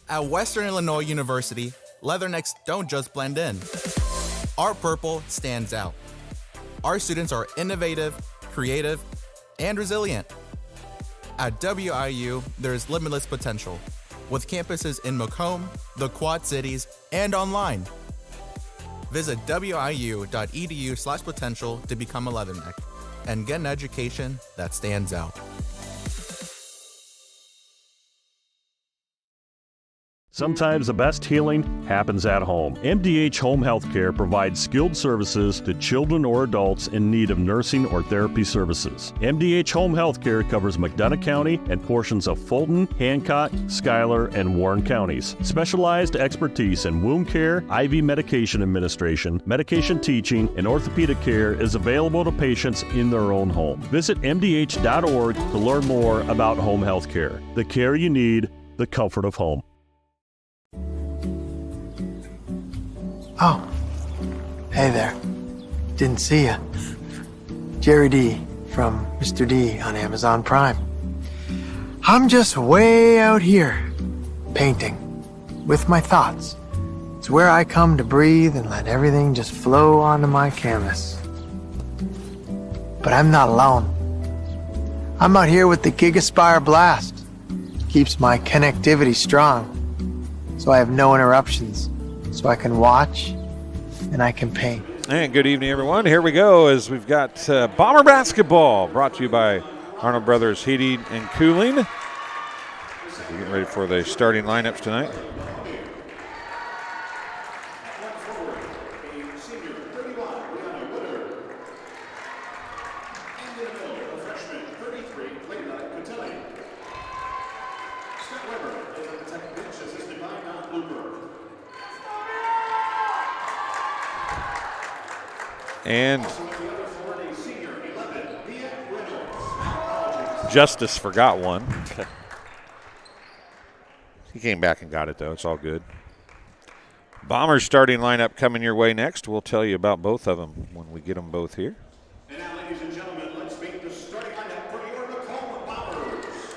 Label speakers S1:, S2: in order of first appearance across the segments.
S1: At Western Illinois University, leathernecks don't just blend in. Our purple stands out. Our students are innovative, creative, and resilient. At WIU, there's limitless potential, with campuses in Macomb, the Quad Cities, and online. Visit wiu.edu/potential to become a leatherneck and get an education that stands out.
S2: Sometimes the best healing happens at home. MDH Home Healthcare provides skilled services to children or adults in need of nursing or therapy services. MDH Home Healthcare covers McDonough County and portions of Fulton, Hancock, Schuyler, and Warren counties. Specialized expertise in wound care, IV medication administration, medication teaching, and orthopedic care is available to patients in their own home. Visit MDH.org to learn more about home healthcare. The care you need, the comfort of home.
S3: Oh, hey there. Didn't see ya. Jerry D from Mr. D on Amazon Prime. I'm just way out here, painting, with my thoughts. It's where I come to breathe and let everything just flow onto my canvas. But I'm not alone. I'm out here with the GigaSpire Blast. Keeps my connectivity strong, so I have no interruptions. So I can watch and I can paint.
S4: And good evening, everyone. Here we go as we've got Bomber Basketball brought to you by Arnold Brothers Heating and Cooling. We're getting ready for the starting lineups tonight. And Justice forgot one. He came back and got it, though. It's all good. Bombers starting lineup coming your way next. We'll tell you about both of them when we get them both here.
S5: And now, ladies and gentlemen, let's meet the starting lineup for your Macomb Bombers.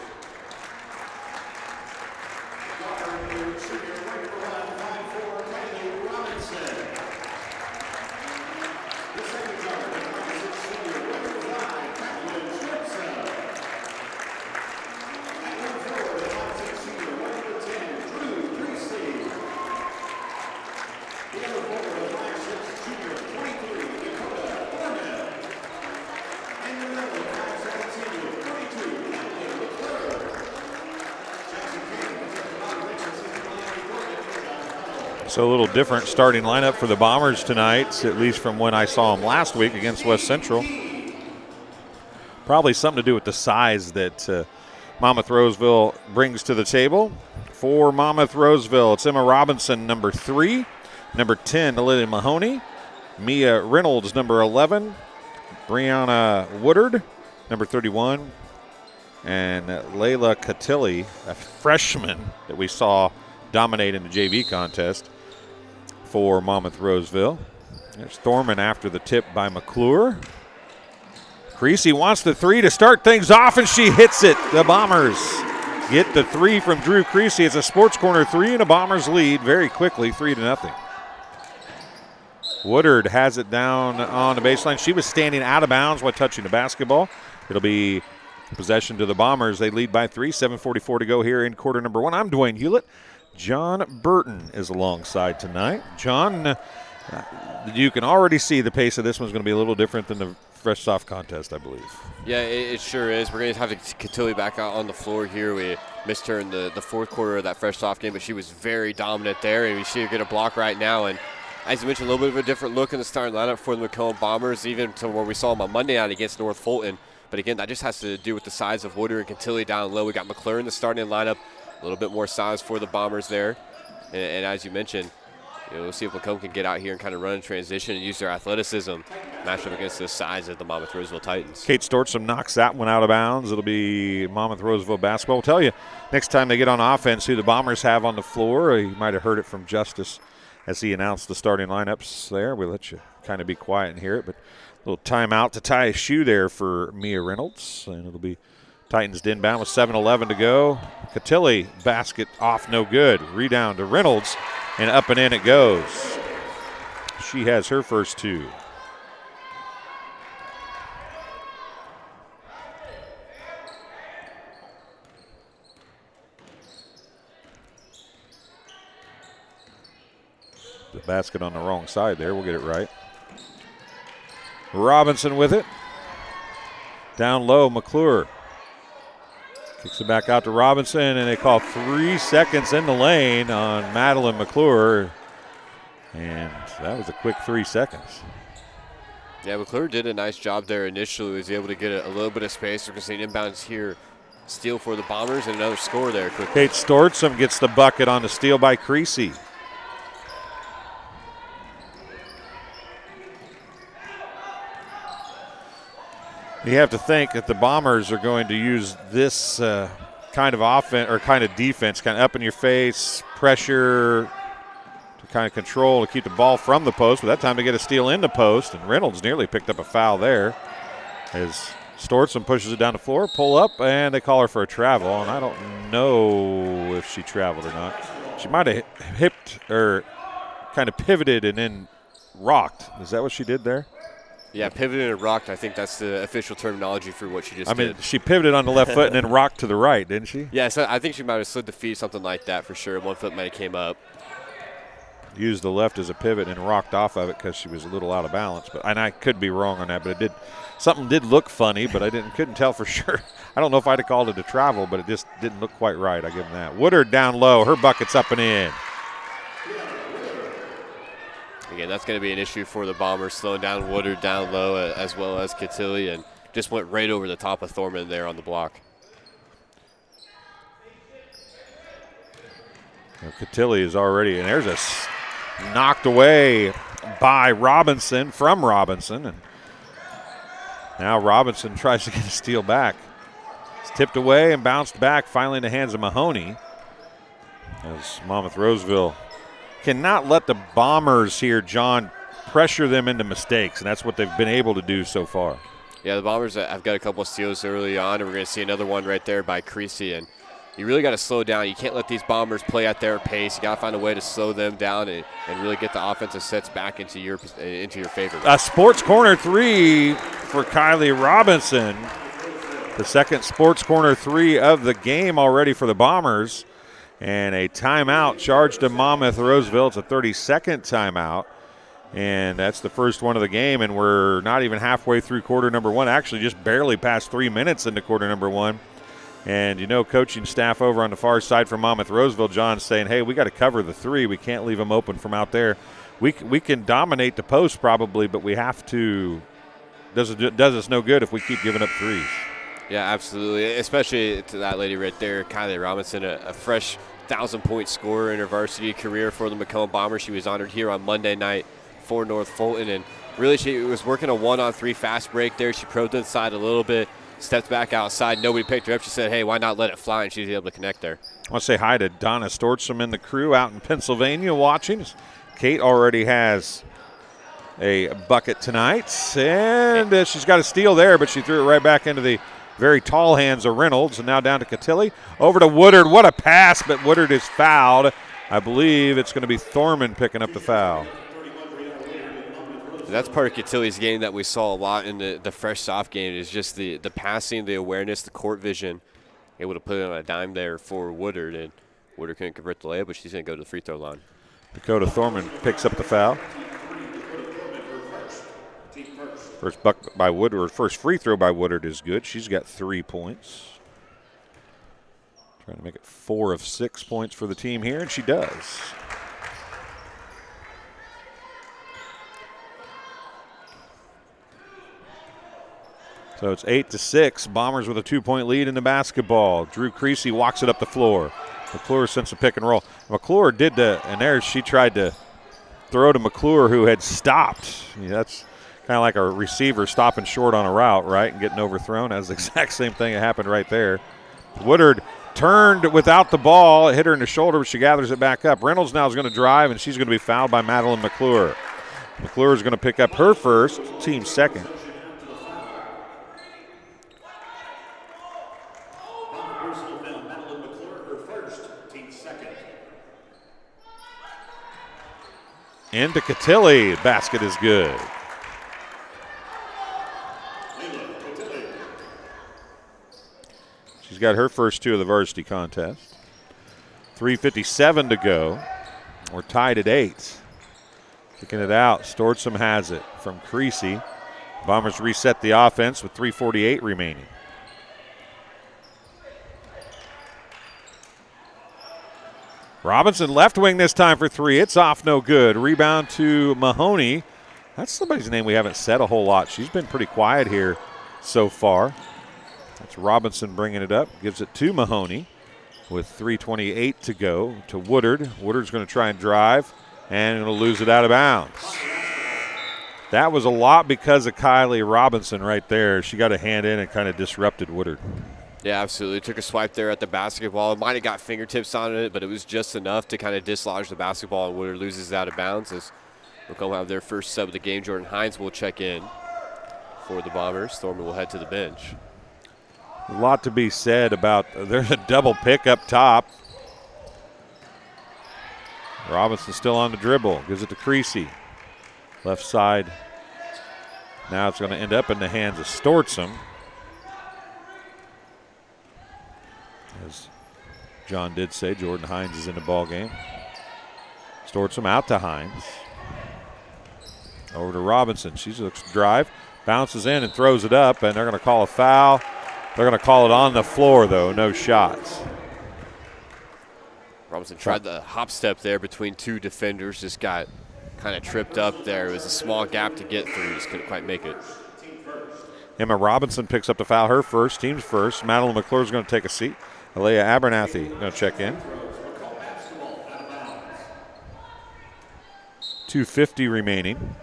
S5: Guard, senior right for 5'4", Kylie Robinson. The second guard, senior right for 5, Kathleen Schwartzel. At 1'4", 5'6", senior right for 10, Drew Priestley. The other forward, 5'6", junior 23, Dakota Hornell. And the middle, 5'7", senior 22, Natalie LeClaire. Jackson King,
S4: So a little different starting lineup for the Bombers tonight, at least from when I saw them last week against West Central. Probably something to do with the size that Monmouth-Roseville brings to the table. For Monmouth-Roseville, it's Emma Robinson, number 3. Number 10, Lily Mahoney. Mia Reynolds, number 11. Brianna Woodard, number 31. And Layla Catilli, a freshman that we saw dominate in the JV contest for Monmouth-Roseville. There's Thorman after the tip by McClure. Creasy wants the 3 to start things off, and she hits it. The Bombers get the 3 from Drew Creasy. It's a Sports Corner 3 and a Bombers lead very quickly, 3-0. Woodard has it down on the baseline. She was standing out of bounds while touching the basketball. It'll be possession to the Bombers. They lead by 3, 7:44 to go here in quarter number 1. I'm Dwayne Hulett. John Burton is alongside tonight. John, you can already see the pace of this one's going to be a little different than the fresh soft contest, I believe.
S6: Yeah, it sure is. We're going to have Catilli back out on the floor here. We missed her in the fourth quarter of that fresh soft game, but she was very dominant there, and we see her get a block right now. And as you mentioned, a little bit of a different look in the starting lineup for the Macomb Bombers, even to where we saw them on Monday night against North Fulton. But again, that just has to do with the size of Woodard and Catilli down low. We got McClure in the starting lineup, a little bit more size for the Bombers there. And as you mentioned, we'll see if Macomb can get out here and kind of run in transition and use their athleticism, match up against the size of the Monmouth-Roseville Titans.
S4: Kate Stortsom knocks that one out of bounds. It'll be Monmouth-Roseville basketball. We'll tell you next time they get on offense who the Bombers have on the floor. You might have heard it from Justice as he announced the starting lineups there. We'll let you kind of be quiet and hear it, but a little timeout to tie a shoe there for Mia Reynolds, and it'll be Titans inbound with 7:11 to go. Catilli, basket off, no good. Rebound to Reynolds, and up and in it goes. She has her first 2. The basket on the wrong side there. We'll get it right. Robinson with it. Down low, McClure. Kicks it back out to Robinson, and they call 3 seconds in the lane on Madeline McClure. And that was a quick 3 seconds.
S6: Yeah, McClure did a nice job there initially. Was able to get a little bit of space. We're going to see an inbounds here. Steal for the Bombers and another score there quickly.
S4: Kate Stortsom gets the bucket on the steal by Creasy. You have to think that the Bombers are going to use this kind of offense or kind of defense, kind of up in your face, pressure to kind of control to keep the ball from the post. But that time to get a steal in the post, and Reynolds nearly picked up a foul there as Stortsom pushes it down the floor, pull up, and they call her for a travel. And I don't know if she traveled or not. She might have hipped or kind of pivoted and then rocked. Is that what she did there?
S6: Yeah, pivoted and rocked. I think that's the official terminology for what she just did.
S4: I mean, she pivoted on the left foot and then rocked to the right, didn't she?
S6: Yeah, so I think she might have slid the feet, something like that for sure. One foot might have came up.
S4: Used the left as a pivot and rocked off of it because she was a little out of balance. And I could be wrong on that, but something did look funny, but I couldn't tell for sure. I don't know if I'd have called it a travel, but it just didn't look quite right. I give them that. Woodard down low. Her bucket's up and in.
S6: Again, that's going to be an issue for the Bombers, slowing down Woodard down low as well as Catilli, and just went right over the top of Thorman there on the block.
S4: Catilli is already, and there's a knocked away by Robinson from Robinson, and now Robinson tries to get a steal back. It's tipped away and bounced back finally in the hands of Mahoney as Monmouth-Roseville cannot let the Bombers here, John, pressure them into mistakes, and that's what they've been able to do so far.
S6: Yeah, the Bombers have got a couple of steals early on, and we're going to see another one right there by Creasy, and you really got to slow down. You can't let these Bombers play at their pace. You got to find a way to slow them down and really get the offensive sets back into your favor.
S4: A sports corner 3 for Kylie Robinson. The second sports corner 3 of the game already for the Bombers. And a timeout charged to Monmouth-Roseville. It's a 30-second timeout. And that's the first one of the game. And we're not even halfway through quarter number 1. Actually, just barely past 3 minutes into quarter number 1. And, you know, coaching staff over on the far side from Monmouth-Roseville, John's saying, hey, we got to cover the 3. We can't leave them open from out there. We can dominate the post probably, but we have to. Does us no good if we keep giving up threes.
S6: Yeah, absolutely, especially to that lady right there, Kylie Robinson, a fresh 1,000-point scorer in her varsity career for the Macomb Bombers. She was honored here on Monday night for North Fulton, and really she was working a 1-on-3 fast break there. She probed inside a little bit, stepped back outside. Nobody picked her up. She said, hey, why not let it fly, and she was able to connect there.
S4: I want to say hi to Donna Stortsom and the crew out in Pennsylvania watching. Kate already has a bucket tonight, and she's got a steal there, but she threw it right back into the very tall hands of Reynolds, and now down to Catilli. Over to Woodard. What a pass, but Woodard is fouled. I believe it's going to be Thorman picking up the foul.
S6: That's part of Catilli's game that we saw a lot in the fresh soft game is just the passing, the awareness, the court vision. Able to put it on a dime there for Woodard, and Woodard couldn't convert the layup, but she's going to go to the free throw line.
S4: Dakota Thorman picks up the foul. First bucket by Woodard, first free throw by Woodard is good. She's got 3 points. Trying to make it 4 of 6 points for the team here, and she does. So it's 8-6. Bombers with a 2-point lead in the basketball. Drew Creasy walks it up the floor. McClure sends a pick and roll. McClure did and there she tried to throw to McClure, who had stopped. That's kind of like a receiver stopping short on a route, right, and getting overthrown. That's the exact same thing that happened right there. Woodard turned without the ball. It hit her in the shoulder, but she gathers it back up. Reynolds now is going to drive, and she's going to be fouled by Madeline McClure. McClure is going to pick up her first, team second. Into Cotilli. Basket is good. She's got her first 2 of the varsity contest. 3:57 to go. We're tied at 8. Kicking it out. Stortsom has it from Creasy. Bombers reset the offense with 3:48 remaining. Robinson left wing this time for 3. It's off, no good. Rebound to Mahoney. That's somebody's name we haven't said a whole lot. She's been pretty quiet here so far. That's Robinson bringing it up. Gives it to Mahoney with 3:28 to go to Woodard. Woodard's going to try and drive and going to lose it out of bounds. That was a lot because of Kylie Robinson right there. She got a hand in and kind of disrupted Woodard.
S6: Yeah, absolutely. Took a swipe there at the basketball. Might have got fingertips on it, but it was just enough to kind of dislodge the basketball, and Woodard loses it out of bounds. As Macomb have their first sub of the game. Jordan Hines will check in for the Bombers. Thorman will head to the bench.
S4: A lot to be said about, there's a double pick up top. Robinson still on the dribble. Gives it to Creasy. Left side. Now it's going to end up in the hands of Stortsom. As John did say, Jordan Hines is in the ball game. Stortsom out to Hines. Over to Robinson. She looks to drive, bounces in and throws it up, and they're going to call a foul. They're going to call it on the floor, though. No shots.
S6: Robinson tried the hop step there between 2 defenders. Just got kind of tripped up there. It was a small gap to get through. Just couldn't quite make it.
S4: Emma Robinson picks up the foul, her first, team's first. Madeline McClure's going to take a seat. Alea Abernathy going to check in. 2:50 remaining.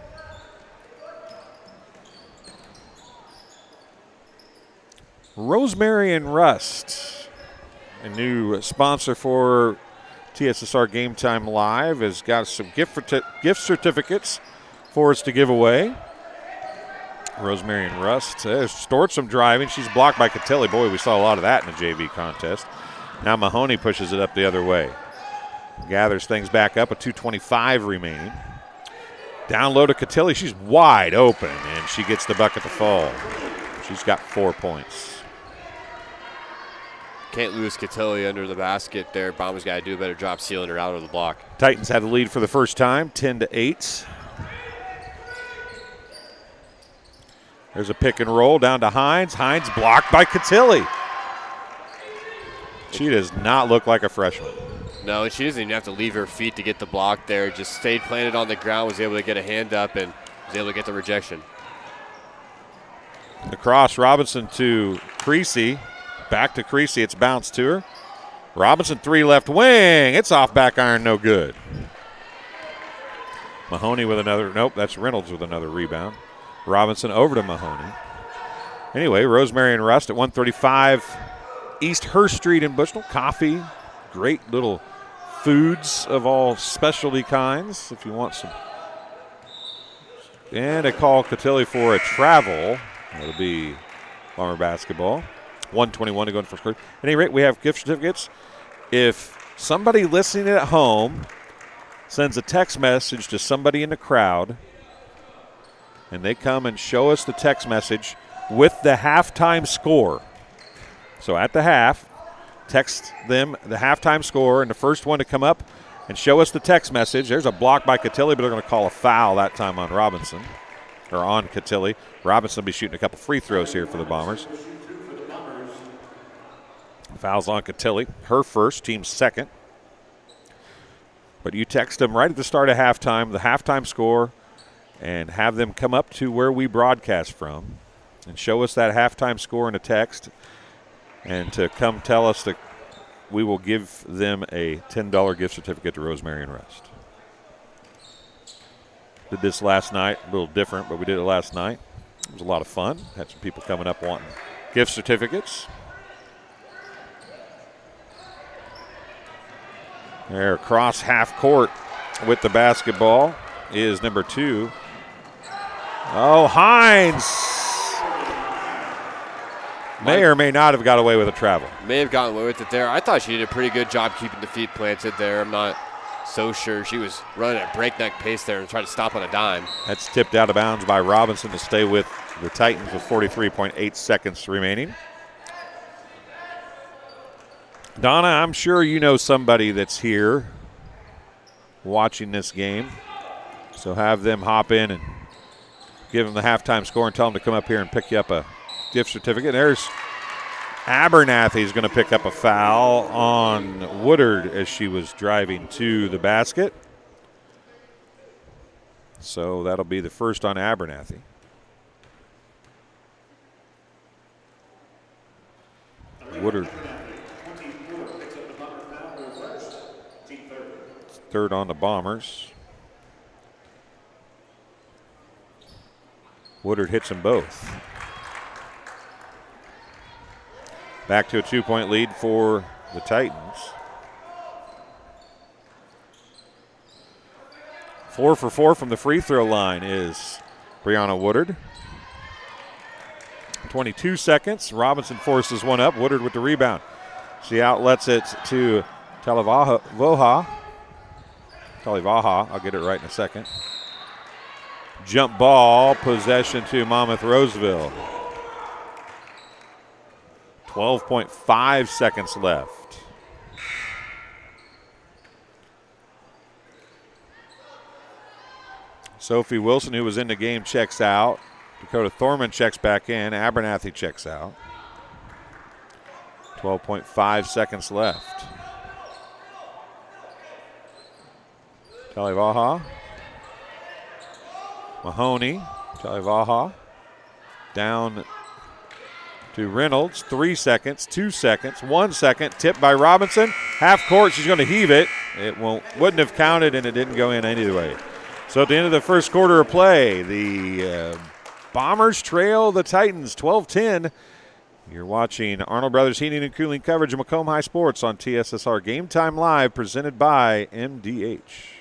S4: Rosemary and Rust, a new sponsor for TSSR Game Time Live, has got some gift certificates for us to give away. Rosemary and Rust. Stortsom driving. She's blocked by Cotilli. Boy, we saw a lot of that in the JV contest. Now Mahoney pushes it up the other way. Gathers things back up with 2:25 remaining. Down low to Cotilli. She's wide open, and she gets the bucket to fall. She's got 4 points.
S6: Can't lose Cotilli under the basket there. Bombers got to do a better job sealing her out of the block.
S4: Titans have the lead for the first time, 10-8. There's a pick and roll down to Hines. Hines blocked by Cotilli. She does not look like a freshman.
S6: No, and she doesn't even have to leave her feet to get the block there. Just stayed planted on the ground, was able to get a hand up, and was able to get the rejection.
S4: Across Robinson to Creasy. Back to Creasy. It's bounced to her. Robinson 3 left wing. It's off back iron, no good. Mahoney with another. Nope, that's Reynolds with another rebound. Robinson over to Mahoney. Anyway, Rosemary and Rust at 135 East Hurst Street in Bushnell. Coffee, great little foods of all specialty kinds if you want some. And a call Cotilli for a travel. It'll be Bomber basketball. 1:21 to go in first quarter. At any rate, we have gift certificates. If somebody listening at home sends a text message to somebody in the crowd and they come and show us the text message with the halftime score. So at the half, text them the halftime score, and the first one to come up and show us the text message. There's a block by Cotilli, but they're going to call a foul that time on Robinson, or on Cotilli. Robinson will be shooting a couple free throws here for the Bombers. Fouls on Cotilli, her first, team's second. But you text them right at the start of halftime, the halftime score, and have them come up to where we broadcast from and show us that halftime score in a text, and to come tell us that we will give them a $10 gift certificate to Rosemary and Rust. Did this last night, a little different, but we did it last night. It was a lot of fun. Had some people coming up wanting gift certificates. There, across half court with the basketball is number 2. Oh, Hines. May or may not have got away with a travel.
S6: May have gotten away with it there. I thought she did a pretty good job keeping the feet planted there. I'm not so sure. She was running at breakneck pace there and tried to stop on a dime.
S4: That's tipped out of bounds by Robinson to stay with the Titans with 43.8 seconds remaining. Donna, I'm sure you know somebody that's here watching this game. So have them hop in and give them the halftime score and tell them to come up here and pick you up a gift certificate. There's Abernathy's going to pick up a foul on Woodard as she was driving to the basket. So that'll be the first on Abernathy. Woodard. Third on the Bombers. Woodard hits them both. Back to a 2-point lead for the Titans. 4 for 4 from the free throw line is Brianna Woodard. 22 seconds. Robinson forces one up. Woodard with the rebound. She outlets it to Talivaha. I'll get it right in a second. Jump ball, possession to Monmouth-Roseville. 12.5 seconds left. Sophie Wilson, who was in the game, checks out. Dakota Thorman checks back in. Abernathy checks out. 12.5 seconds left. Talivaha. Mahoney. Talivaha. Down to Reynolds. 3 seconds, 2 seconds, 1 second. Tipped by Robinson. Half court, she's going to heave it. It wouldn't have counted, and it didn't go in anyway. So at the end of the first quarter of play, the Bombers trail the Titans 12-10. You're watching Arnold Brothers Heating and Cooling coverage of Macomb High Sports on TSSR Game Time Live, presented by MDH.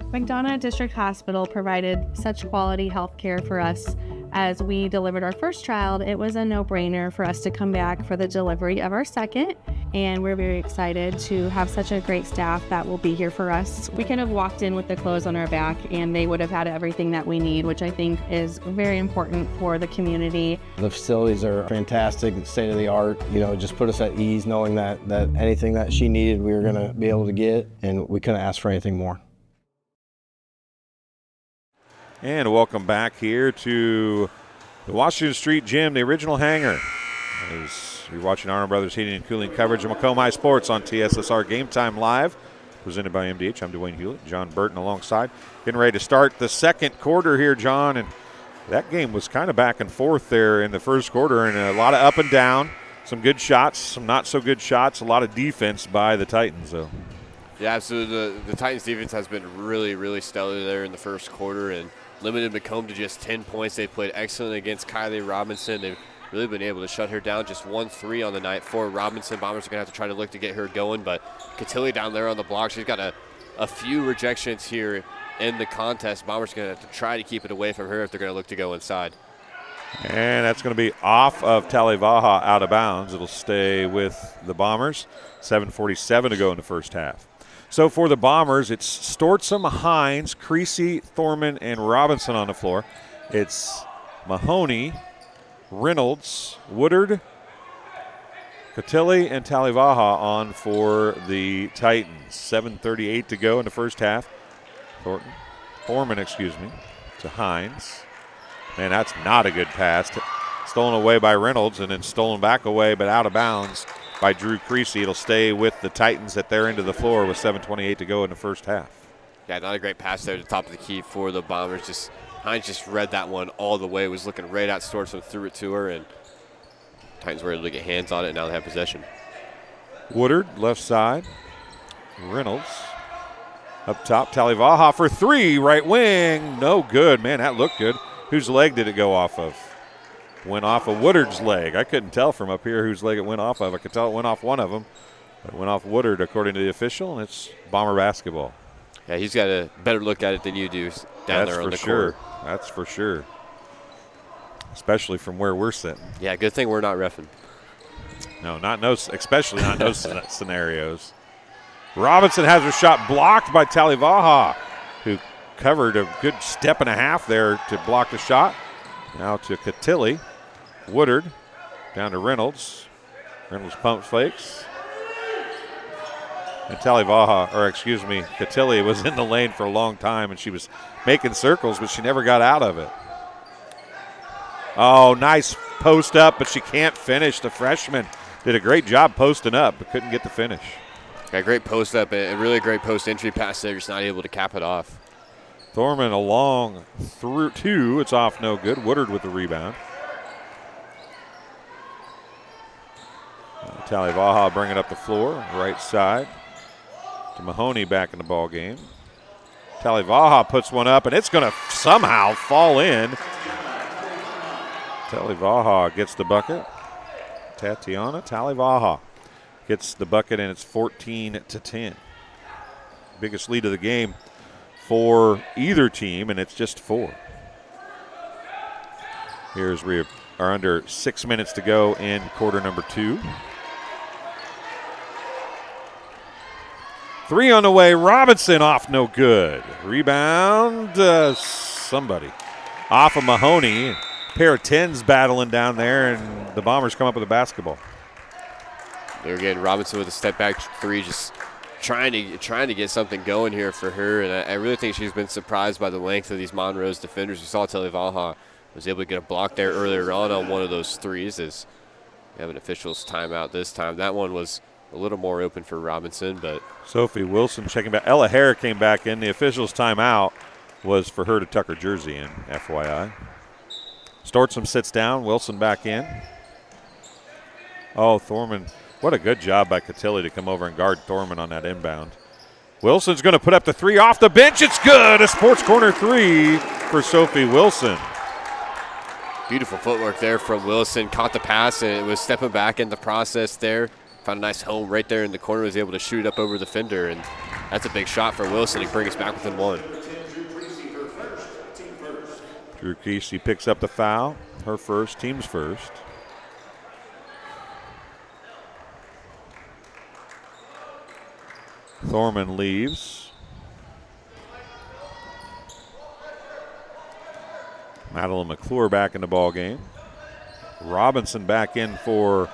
S7: McDonough District Hospital provided such quality health care for us. As we delivered our first child, it was a no-brainer for us to come back for the delivery of our second, and we're very excited to have such a great staff that will be here for us. We could have walked in with the clothes on our back and they would have had everything that we need, which I think is very important for the community.
S8: The facilities are fantastic, state of the art, just put us at ease knowing that anything that she needed we were going to be able to get, and we couldn't ask for anything more.
S4: And welcome back here to the Washington Street Gym, the original hangar. As you're watching Arnold Brothers Heating and Cooling coverage of Macomb High Sports on TSSR Game Time Live, presented by MDH. I'm Dwayne Hulett, John Burton alongside. Getting ready to start the second quarter here, John, and that game was kind of back and forth there in the first quarter, and a lot of up and down, some good shots, some not so good shots, a lot of defense by the Titans, though.
S6: Yeah, absolutely. The Titans' defense has been really, really stellar there in the first quarter and limited Macomb to just 10 points. They played excellent against Kylie Robinson. They've really been able to shut her down. Just 1-3 on the night for Robinson. Bombers are going to have to try to look to get her going, but Cotilli down there on the block, she's got a few rejections here in the contest. Bombers are going to have to try to keep it away from her if they're going to look to go inside.
S4: And that's going to be off of Talivaha, out of bounds. It'll stay with the Bombers. 7:47 to go in the first half. So for the Bombers, it's Stortzum, Hines, Creasy, Thorman, and Robinson on the floor. It's Mahoney, Reynolds, Woodard, Cotilli, and Talivaha on for the Titans. 7:38 to go in the first half. Thorman, to Hines. Man, that's not a good pass. Stolen away by Reynolds and then stolen back away, but out of bounds by Drew Creasy. It'll stay with the Titans at their end of the floor with 7:28 to go in the first half.
S6: Yeah, not a great pass there to the top of the key for the Bombers. Hines just read that one all the way, was looking right at Stortzum, threw it to her, and Titans were able to get hands on it, and now they have possession.
S4: Woodard, left side. Reynolds up top. Talivaha for three, right wing. No good. Man, that looked good. Whose leg did it go off of? Went off of Woodard's leg. I couldn't tell from up here whose leg it went off of. I could tell it went off one of them. It went off Woodard, according to the official, and it's Bomber basketball.
S6: Yeah, he's got a better look at it than you do down there on the court.
S4: That's for sure. especially from where we're sitting.
S6: Yeah, good thing we're not reffing.
S4: No, especially not in those scenarios. Robinson has her shot blocked by Talivaha, who covered a good step and a half there to block the shot. Now to Catilli. Woodard down to Reynolds. Reynolds pump fakes. And Catilli was in the lane for a long time, and she was making circles, but she never got out of it. Oh, nice post up, but she can't finish. The freshman did a great job posting up, but couldn't get the finish.
S6: Yeah, great post up and really great post entry pass there, just not able to cap it off.
S4: Thorman along through 2. It's off, no good. Woodard with the rebound. Talivaha bringing up the floor, right side. To Mahoney back in the ball game. Talivaha puts one up, and it's going to somehow fall in. Talivaha gets the bucket. Tatiana Talivaha gets the bucket, and it's 14-10. Biggest lead of the game for either team, and it's just 4. Here's we are under 6 minutes to go in quarter number 2. 3 on the way. Robinson off, no good. Rebound, somebody. Off of Mahoney. Pair of 10s battling down there, and the Bombers come up with a basketball.
S6: There again, Robinson with a step back 3, just trying to get something going here for her. And I really think she's been surprised by the length of these Monrose defenders. We saw Talivaha was able to get a block there earlier on one of those 3s as we have an official's timeout this time. That one was a little more open for Robinson, but
S4: Sophie Wilson checking back. Ella Hare came back in. The official's timeout was for her to tuck her jersey in, FYI. Stortsom sits down. Wilson back in. Oh, Thorman. What a good job by Catilli to come over and guard Thorman on that inbound. Wilson's going to put up the 3 off the bench. It's good. A sports corner 3 for Sophie Wilson.
S6: Beautiful footwork there from Wilson. Caught the pass and it was stepping back in the process there. Found a nice home right there in the corner. Was able to shoot up over the fender, and that's a big shot for Wilson to bring us back within 1.
S4: Drew Creasy picks up the foul. Her first, team's first. Thorman leaves. Madeline McClure back in the ball game. Robinson back in for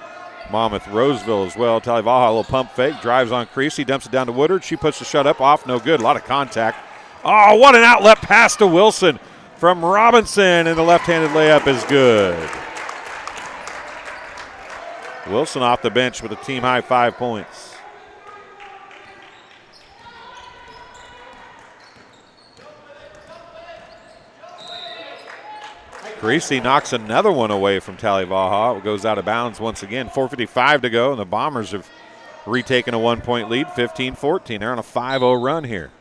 S4: Monmouth-Roseville as well. Talivaha, a little pump fake, drives on Creasy, dumps it down to Woodard. She puts the shot up, off, no good. A lot of contact. Oh, what an outlet pass to Wilson from Robinson, and the left-handed layup is good. Wilson off the bench with a team-high 5 points. Creasy knocks another one away from Talivaha. It goes out of bounds once again. 4:55 to go, and the Bombers have retaken a 1-point lead, 15-14. They're on a 5-0 run here.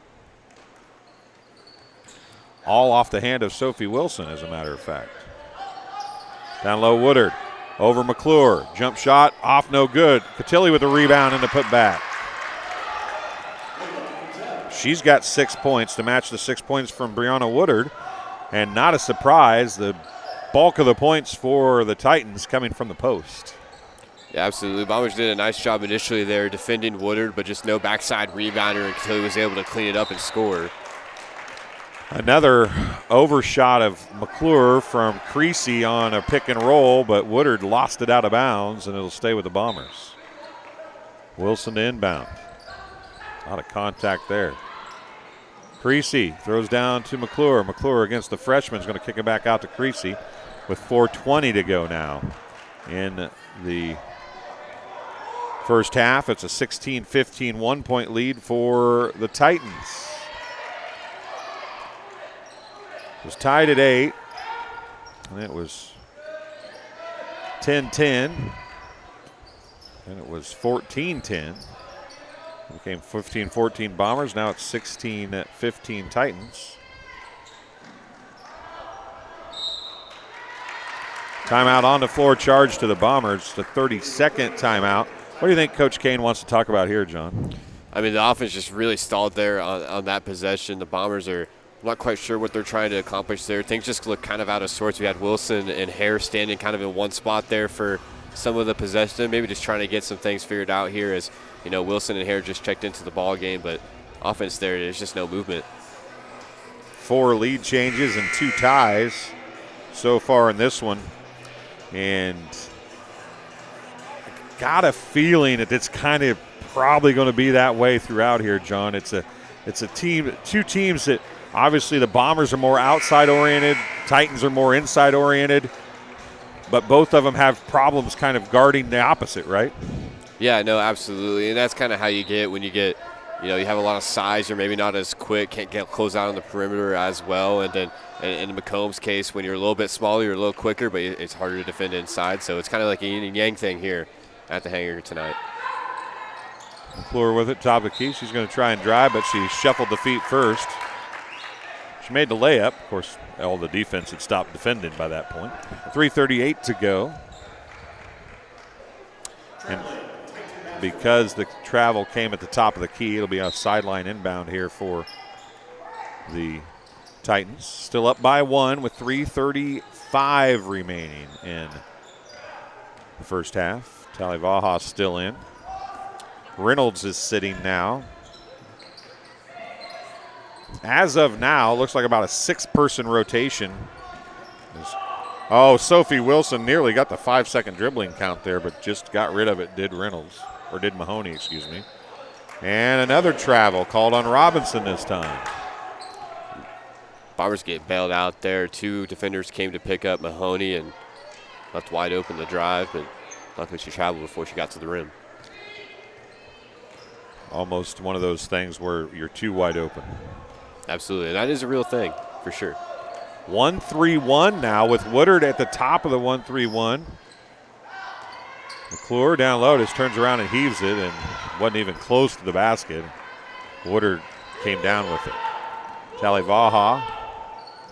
S4: All off the hand of Sophie Wilson, as a matter of fact. Down low, Woodard. Over McClure. Jump shot, off, no good. Catilli with the rebound and the put back. She's got 6 points to match the 6 points from Brianna Woodard. And not a surprise, the bulk of the points for the Titans coming from the post.
S6: Yeah, absolutely. Bombers did a nice job initially there defending Woodard, but just no backside rebounder until he was able to clean it up and score.
S4: Another overshot of McClure from Creasy on a pick and roll, but Woodard lost it out of bounds, and it'll stay with the Bombers. Wilson to inbound. A lot of contact there. Creasy throws down to McClure. McClure against the freshman is going to kick it back out to Creasy with 4:20 to go now in the first half. It's a 16-15 1-point lead for the Titans. It was tied at 8, and it was 10-10, and it was 14-10. It became 15-14 Bombers. Now it's 16-15 Titans. Timeout on the floor, charged to the Bombers. The 32nd timeout. What do you think Coach Kane wants to talk about here, John?
S6: I mean, the offense just really stalled there on that possession. The Bombers are I'm not quite sure what they're trying to accomplish there. Things just look kind of out of sorts. We had Wilson and Hare standing kind of in one spot there for some of the possession. Maybe just trying to get some things figured out here as, you know, Wilson and Hare just checked into the ball game, but offense there's just no movement.
S4: 4 lead changes and 2 ties so far in this one. And I got a feeling that it's kind of probably going to be that way throughout here, John. It's a team, 2 teams that obviously the Bombers are more outside oriented, Titans are more inside oriented, but both of them have problems kind of guarding the opposite, right?
S6: Yeah, no, absolutely. And that's kind of how you get when you get, you know, you have a lot of size, you're maybe not as quick, can't get close out on the perimeter as well. And then in Macomb's case, when you're a little bit smaller, you're a little quicker, but it's harder to defend inside. So it's kind of like a yin and yang thing here at the hangar tonight.
S4: McClure with it, top of the key. She's going to try and drive, but she shuffled the feet first. She made the layup. Of course, all the defense had stopped defending by that point. 3:38 to go. And because the travel came at the top of the key, it'll be a sideline inbound here for the Titans. Still up by 1 with 3:35 remaining in the first half. Talivaha still in. Reynolds is sitting now. As of now, looks like about a 6-person rotation. Oh, Sophie Wilson nearly got the 5-second dribbling count there, but just got rid of it, did Reynolds, or did Mahoney, excuse me. And another travel called on Robinson this time.
S6: Bombers get bailed out there. 2 defenders came to pick up Mahoney and left wide open the drive, but luckily she traveled before she got to the rim.
S4: Almost one of those things where you're too wide open.
S6: Absolutely, and that is a real thing for sure.
S4: 1-3-1 now with Woodard at the top of the 1-3-1. McClure down low just turns around and heaves it and wasn't even close to the basket. Woodard came down with it. Talivaha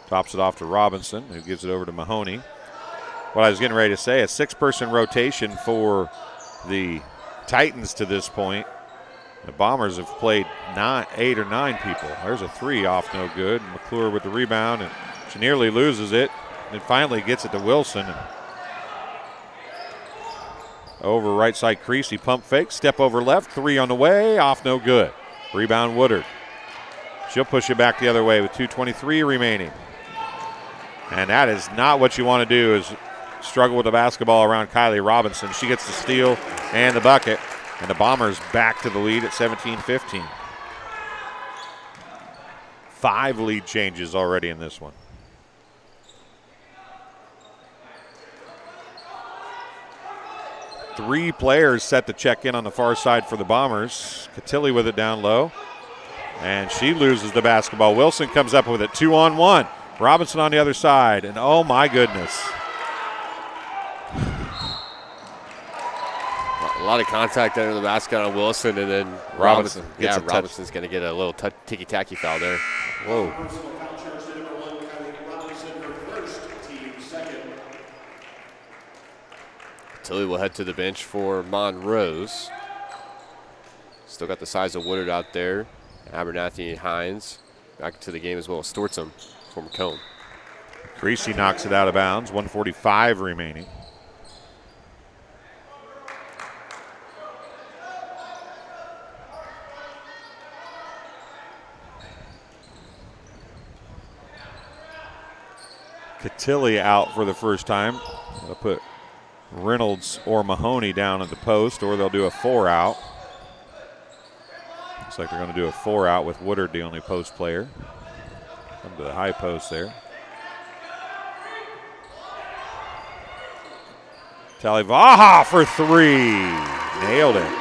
S4: tops it off to Robinson, who gives it over to Mahoney. What I was getting ready to say, a 6-person rotation for the Titans to this point. The Bombers have played 8 or 9 people. There's a 3 off, no good. McClure with the rebound, and she nearly loses it. And finally gets it to Wilson. And over right side Creasy, pump fake, step over left, 3 on the way, off, no good. Rebound Woodard. She'll push it back the other way with 2:23 remaining. And that is not what you want to do, is struggle with the basketball around Kylie Robinson. She gets the steal and the bucket. And the Bombers back to the lead at 17-15. 5 lead changes already in this one. Three players set to check in on the far side for the Bombers. Catilli with it down low. And she loses the basketball. Wilson comes up with it 2-on-1. Robinson on the other side. And oh my goodness.
S6: A lot of contact under the basket on Wilson, and then
S4: Robinson
S6: gets
S4: a
S6: Robinson's going to get a little ticky-tacky foul there.
S4: Whoa.
S6: Tilly will head to the bench for Monrose. Still got the size of Woodard out there. Abernathy and Hines back to the game as well as Stortzum for Macomb.
S4: Creasy knocks it out of bounds. 1:45 remaining. Catilli out for the first time. They'll put Reynolds or Mahoney down at the post, or they'll do a 4-out. Looks like they're going to do a 4-out with Woodard the only post player. Come to the high post there. Talivaha for 3. Nailed it.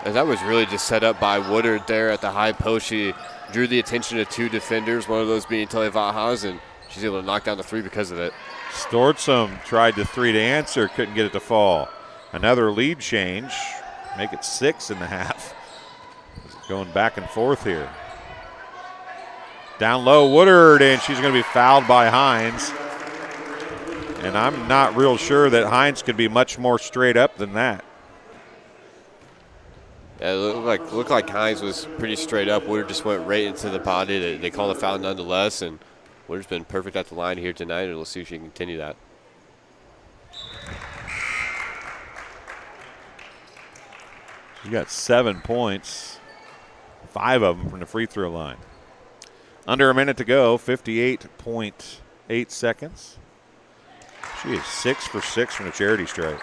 S6: And that was really just set up by Woodard there at the high post. She drew the attention of 2 defenders, one of those being Talivaha's, and she's able to knock down the 3 because of it.
S4: Stortzum tried the 3 to answer, couldn't get it to fall. Another lead change, make it 6.5. Going back and forth here. Down low, Woodard, and she's going to be fouled by Hines. And I'm not real sure that Hines could be much more straight up than that.
S6: Yeah, it looked like Hines was pretty straight up. Woodard just went right into the body. They called a foul nonetheless, and Woodard's been perfect at the line here tonight, and we'll see if she can continue that.
S4: She got 7 points, 5 of them from the free throw line. Under a minute to go, 58.8 seconds. She is 6 for 6 from the charity stripe.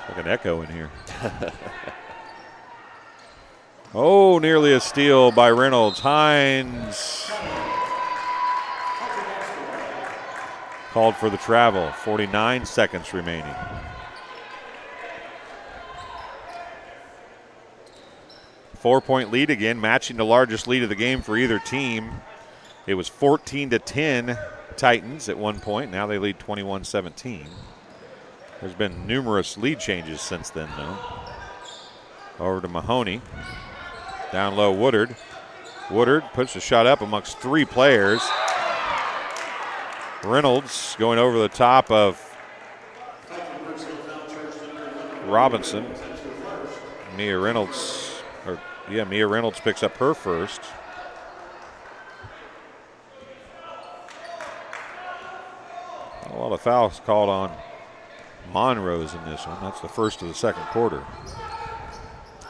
S4: Like an echo in here. Oh, nearly a steal by Reynolds. Hines called for the travel. 49 seconds remaining. Four-point lead again, matching the largest lead of the game for either team. It was 14-10 Titans at one point. Now they lead 21-17. There's been numerous lead changes since then, though. Over to Mahoney. Down low, Woodard. Woodard puts the shot up amongst 3 players. Reynolds going over the top of Robinson. Mia Reynolds picks up her first. A lot of fouls called on Monrose in this one. That's the first of the second quarter.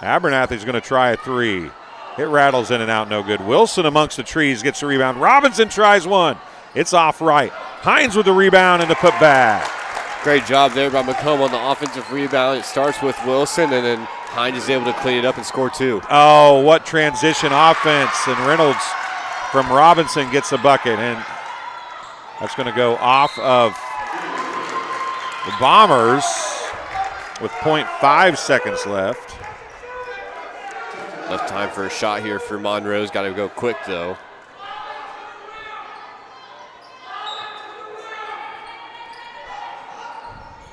S4: Abernathy's going to try a 3. It rattles in and out, no good. Wilson amongst the trees gets the rebound. Robinson tries one. It's off right. Hines with the rebound and the putback.
S6: Great job there by Macomb on the offensive rebound. It starts with Wilson, and then Hines is able to clean it up and score 2.
S4: Oh, what transition offense. And Reynolds from Robinson gets the bucket, and that's going to go off of the Bombers with 0.5 seconds left.
S6: Enough time for a shot here for Monrose. Got to go quick, though.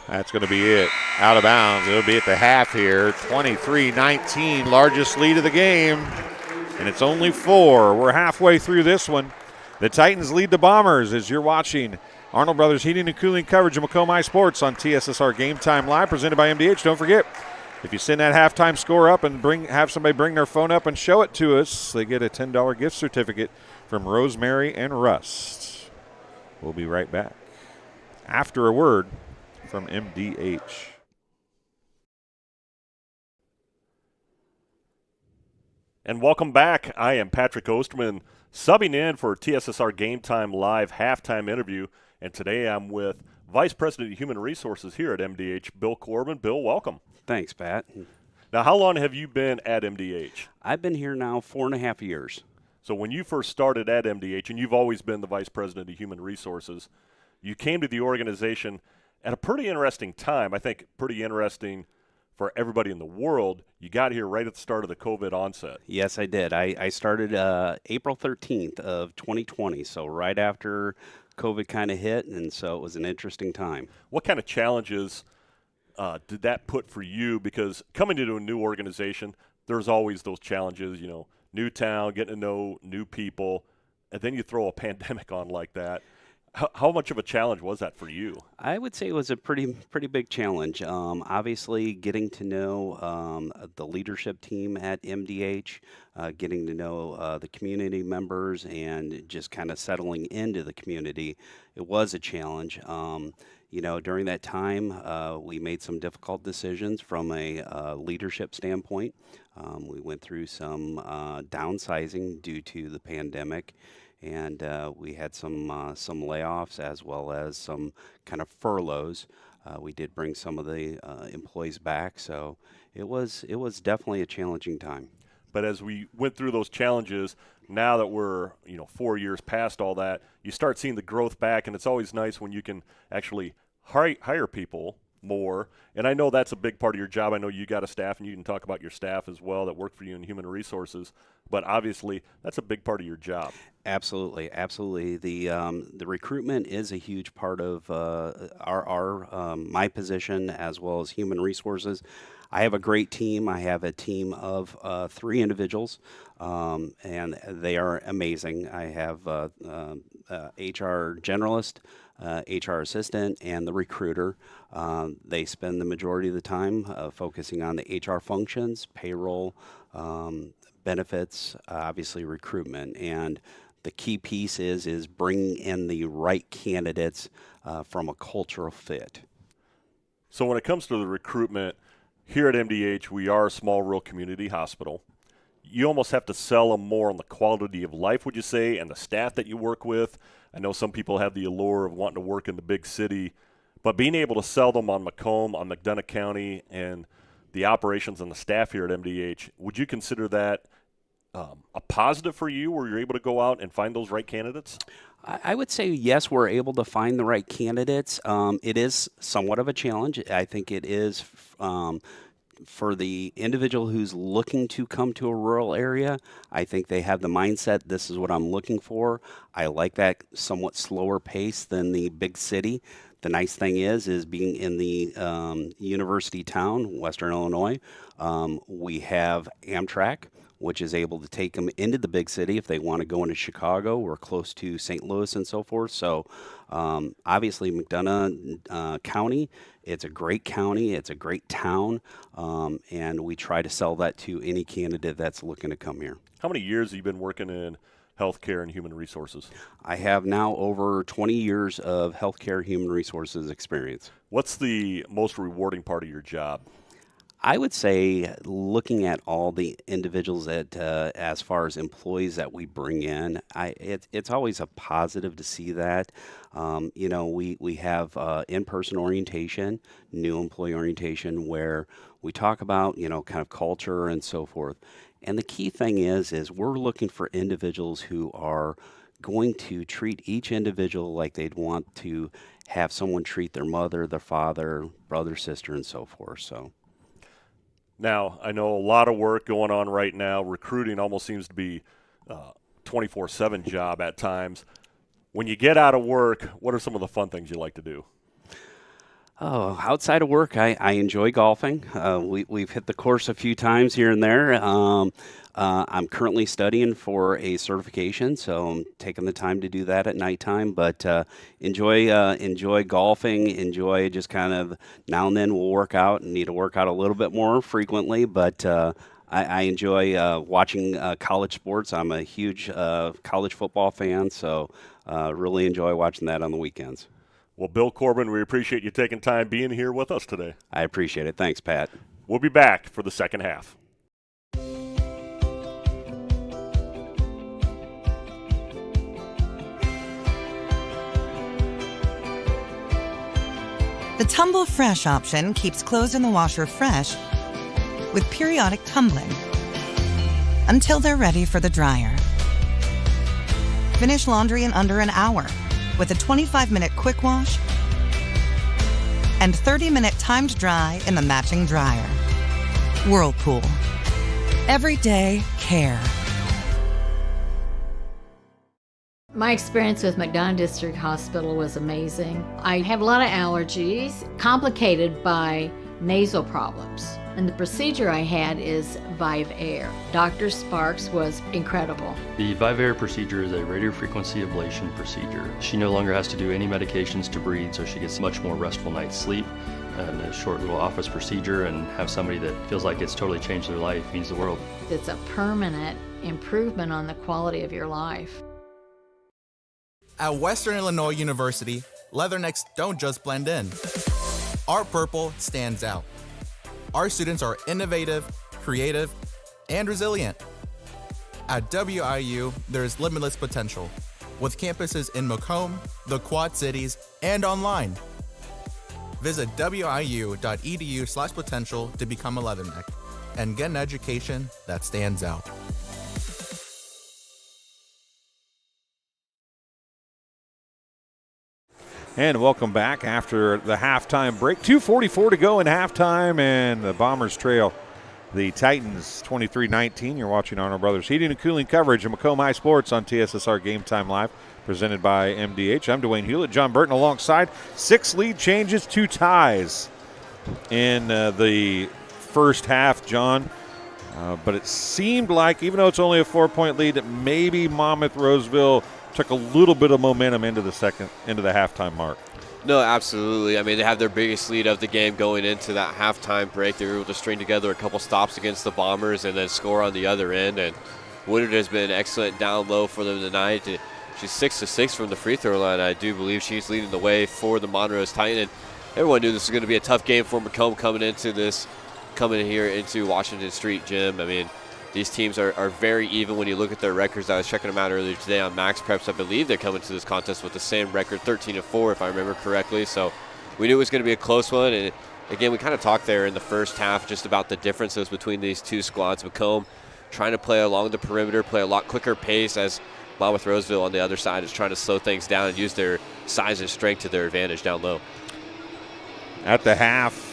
S4: That's going to be it. Out of bounds. It'll be at the half here. 23-19, largest lead of the game. And it's only 4. We're halfway through this one. The Titans lead the Bombers as you're watching Arnold Brothers Heating and Cooling coverage of Macomb High Sports on TSSR Game Time Live, presented by MDH. Don't forget, if you send that halftime score up and have somebody bring their phone up and show it to us, they get a $10 gift certificate from Rosemary and Rust. We'll be right back after a word from MDH.
S2: And welcome back. I am Patrick Osterman, subbing in for TSSR Game Time Live halftime interview. And today I'm with Vice President of Human Resources here at MDH, Bill Corbin. Bill, welcome.
S9: Thanks, Pat.
S2: Now, how long have you been at MDH?
S9: I've been here now 4.5 years.
S2: So when you first started at MDH, and you've always been the Vice President of Human Resources, you came to the organization at a pretty interesting time. I think pretty interesting for everybody in the world. You got here right at the start of the COVID onset.
S9: Yes, I did. I started April 13th of 2020, so right after COVID kind of hit, and so it was an interesting time.
S2: What kind of challenges did that put for you? Because coming into a new organization, there's always those challenges, you know, new town, getting to know new people, and then you throw a pandemic on like that. How much of a challenge was that for you?
S9: I would say it was a pretty big challenge. Obviously, getting to know the leadership team at MDH, getting to know the community members, and just kind of settling into the community. It was a challenge. You know, during that time, we made some difficult decisions from a leadership standpoint. We went through some downsizing due to the pandemic. And we had some layoffs as well as some kind of furloughs. We did bring some of the employees back, so it was definitely a challenging time.
S2: But as we went through those challenges, now that we're 4 years past all that, you start seeing the growth back, and it's always nice when you can actually hire people more. And I know that's a big part of your job. I know you got a staff, and you can talk about your staff as well that work for you in human resources. but obviously that's a big part of your job.
S9: Absolutely, absolutely. The recruitment is a huge part of my position as well as human resources. I have a great team. I have a team of 3 individuals, and they are amazing. I have HR generalist, HR assistant, and the recruiter. They spend the majority of the time focusing on the HR functions, payroll, benefits, obviously recruitment, and the key piece is bringing in the right candidates from a cultural fit.
S2: So when it comes to the recruitment, here at MDH, we are a small rural community hospital. You almost have to sell them more on the quality of life, would you say, and the staff that you work with. I know some people have the allure of wanting to work in the big city, but being able to sell them on Macomb, on McDonough County, and the operations and the staff here at MDH, would you consider that a positive for you, where you're able to go out and find those right candidates?
S9: I would say yes, we're able to find the right candidates. It is somewhat of a challenge. I think it is for the individual who's looking to come to a rural area. I think they have the mindset, this is what I'm looking for. I like that somewhat slower pace than the big city. The nice thing is being in the university town, Western Illinois, we have Amtrak, which is able to take them into the big city if they want to go into Chicago or close to St. Louis and so forth. So obviously McDonough County, it's a great county, it's a great town, and we try to sell that to any candidate that's looking to come here.
S2: How many years have you been working in healthcare and human resources?
S9: I have now over 20 years of healthcare human resources experience.
S2: What's the most rewarding part of your job?
S9: I would say looking at all the individuals that, as far as employees that we bring in, it's always a positive to see that. We have in-person orientation, new employee orientation, where we talk about, kind of culture and so forth. And the key thing is we're looking for individuals who are going to treat each individual like they'd want to have someone treat their mother, their father, brother, sister, and so forth. So.
S2: Now, I know a lot of work going on right now. Recruiting almost seems to be a 24/7 job at times. When you get out of work, what are some of the fun things you like to do?
S9: Oh, outside of work, I enjoy golfing. We've hit the course a few times here and there. I'm currently studying for a certification, so I'm taking the time to do that at nighttime. But enjoy golfing. Enjoy just kind of now and then we'll work out and need to work out a little bit more frequently. But I enjoy watching college sports. I'm a huge college football fan, so really enjoy watching that on the weekends.
S2: Well, Bill Corbin, we appreciate you taking time being here with us today.
S9: I appreciate it. Thanks, Pat.
S2: We'll be back for the second half.
S10: The Tumble Fresh option keeps clothes in the washer fresh with periodic tumbling until they're ready for the dryer. Finish laundry in under an hour with a 25-minute quick wash and 30-minute timed dry in the matching dryer. Whirlpool. Everyday care.
S11: My experience with McDonough District Hospital was amazing. I have a lot of allergies, complicated by nasal problems. And the procedure I had is Vive Air. Dr. Sparks was incredible.
S12: The Vive Air procedure is a radiofrequency ablation procedure. She no longer has to do any medications to breathe, so she gets a much more restful night's sleep. And a short little office procedure, and have somebody that feels like it's totally changed their life means the world.
S11: It's a permanent improvement on the quality of your life.
S1: At Western Illinois University, leathernecks don't just blend in. Our purple stands out. Our students are innovative, creative, and resilient. At WIU, there's limitless potential, with campuses in Macomb, the Quad Cities, and online. Visit wiu.edu/potential to become a leatherneck and get an education that stands out.
S4: And welcome back after the halftime break. 2:44 to go in halftime, and the Bombers trail the Titans 23-19. You're watching Arnold Brothers Heating and Cooling coverage of Macomb High Sports on TSSR Game Time Live, presented by MDH. I'm Dwayne Hulett, John Burton alongside. 6 lead changes, 2 ties in the first half, John. But it seemed like, even though it's only a 4-point lead, that maybe Monmouth-Roseville took a little bit of momentum into the halftime mark.
S6: No, absolutely. I mean, they have their biggest lead of the game going into that halftime break. They were able to string together a couple stops against the Bombers and then score on the other end. And Woodard has been excellent down low for them tonight. She's 6-6 from the free throw line. I do believe she's leading the way for the Monrose Titan. And everyone knew this was going to be a tough game for Macomb coming here into Washington Street Gym. I mean, these teams are very even when you look at their records. I was checking them out earlier today on Max Preps. I believe they're coming to this contest with the same record, 13-4, if I remember correctly. So we knew it was going to be a close one. And again, we kind of talked there in the first half just about the differences between these two squads. Macomb trying to play along the perimeter, play a lot quicker pace, as Monmouth-Roseville on the other side is trying to slow things down and use their size and strength to their advantage down low.
S4: At the half,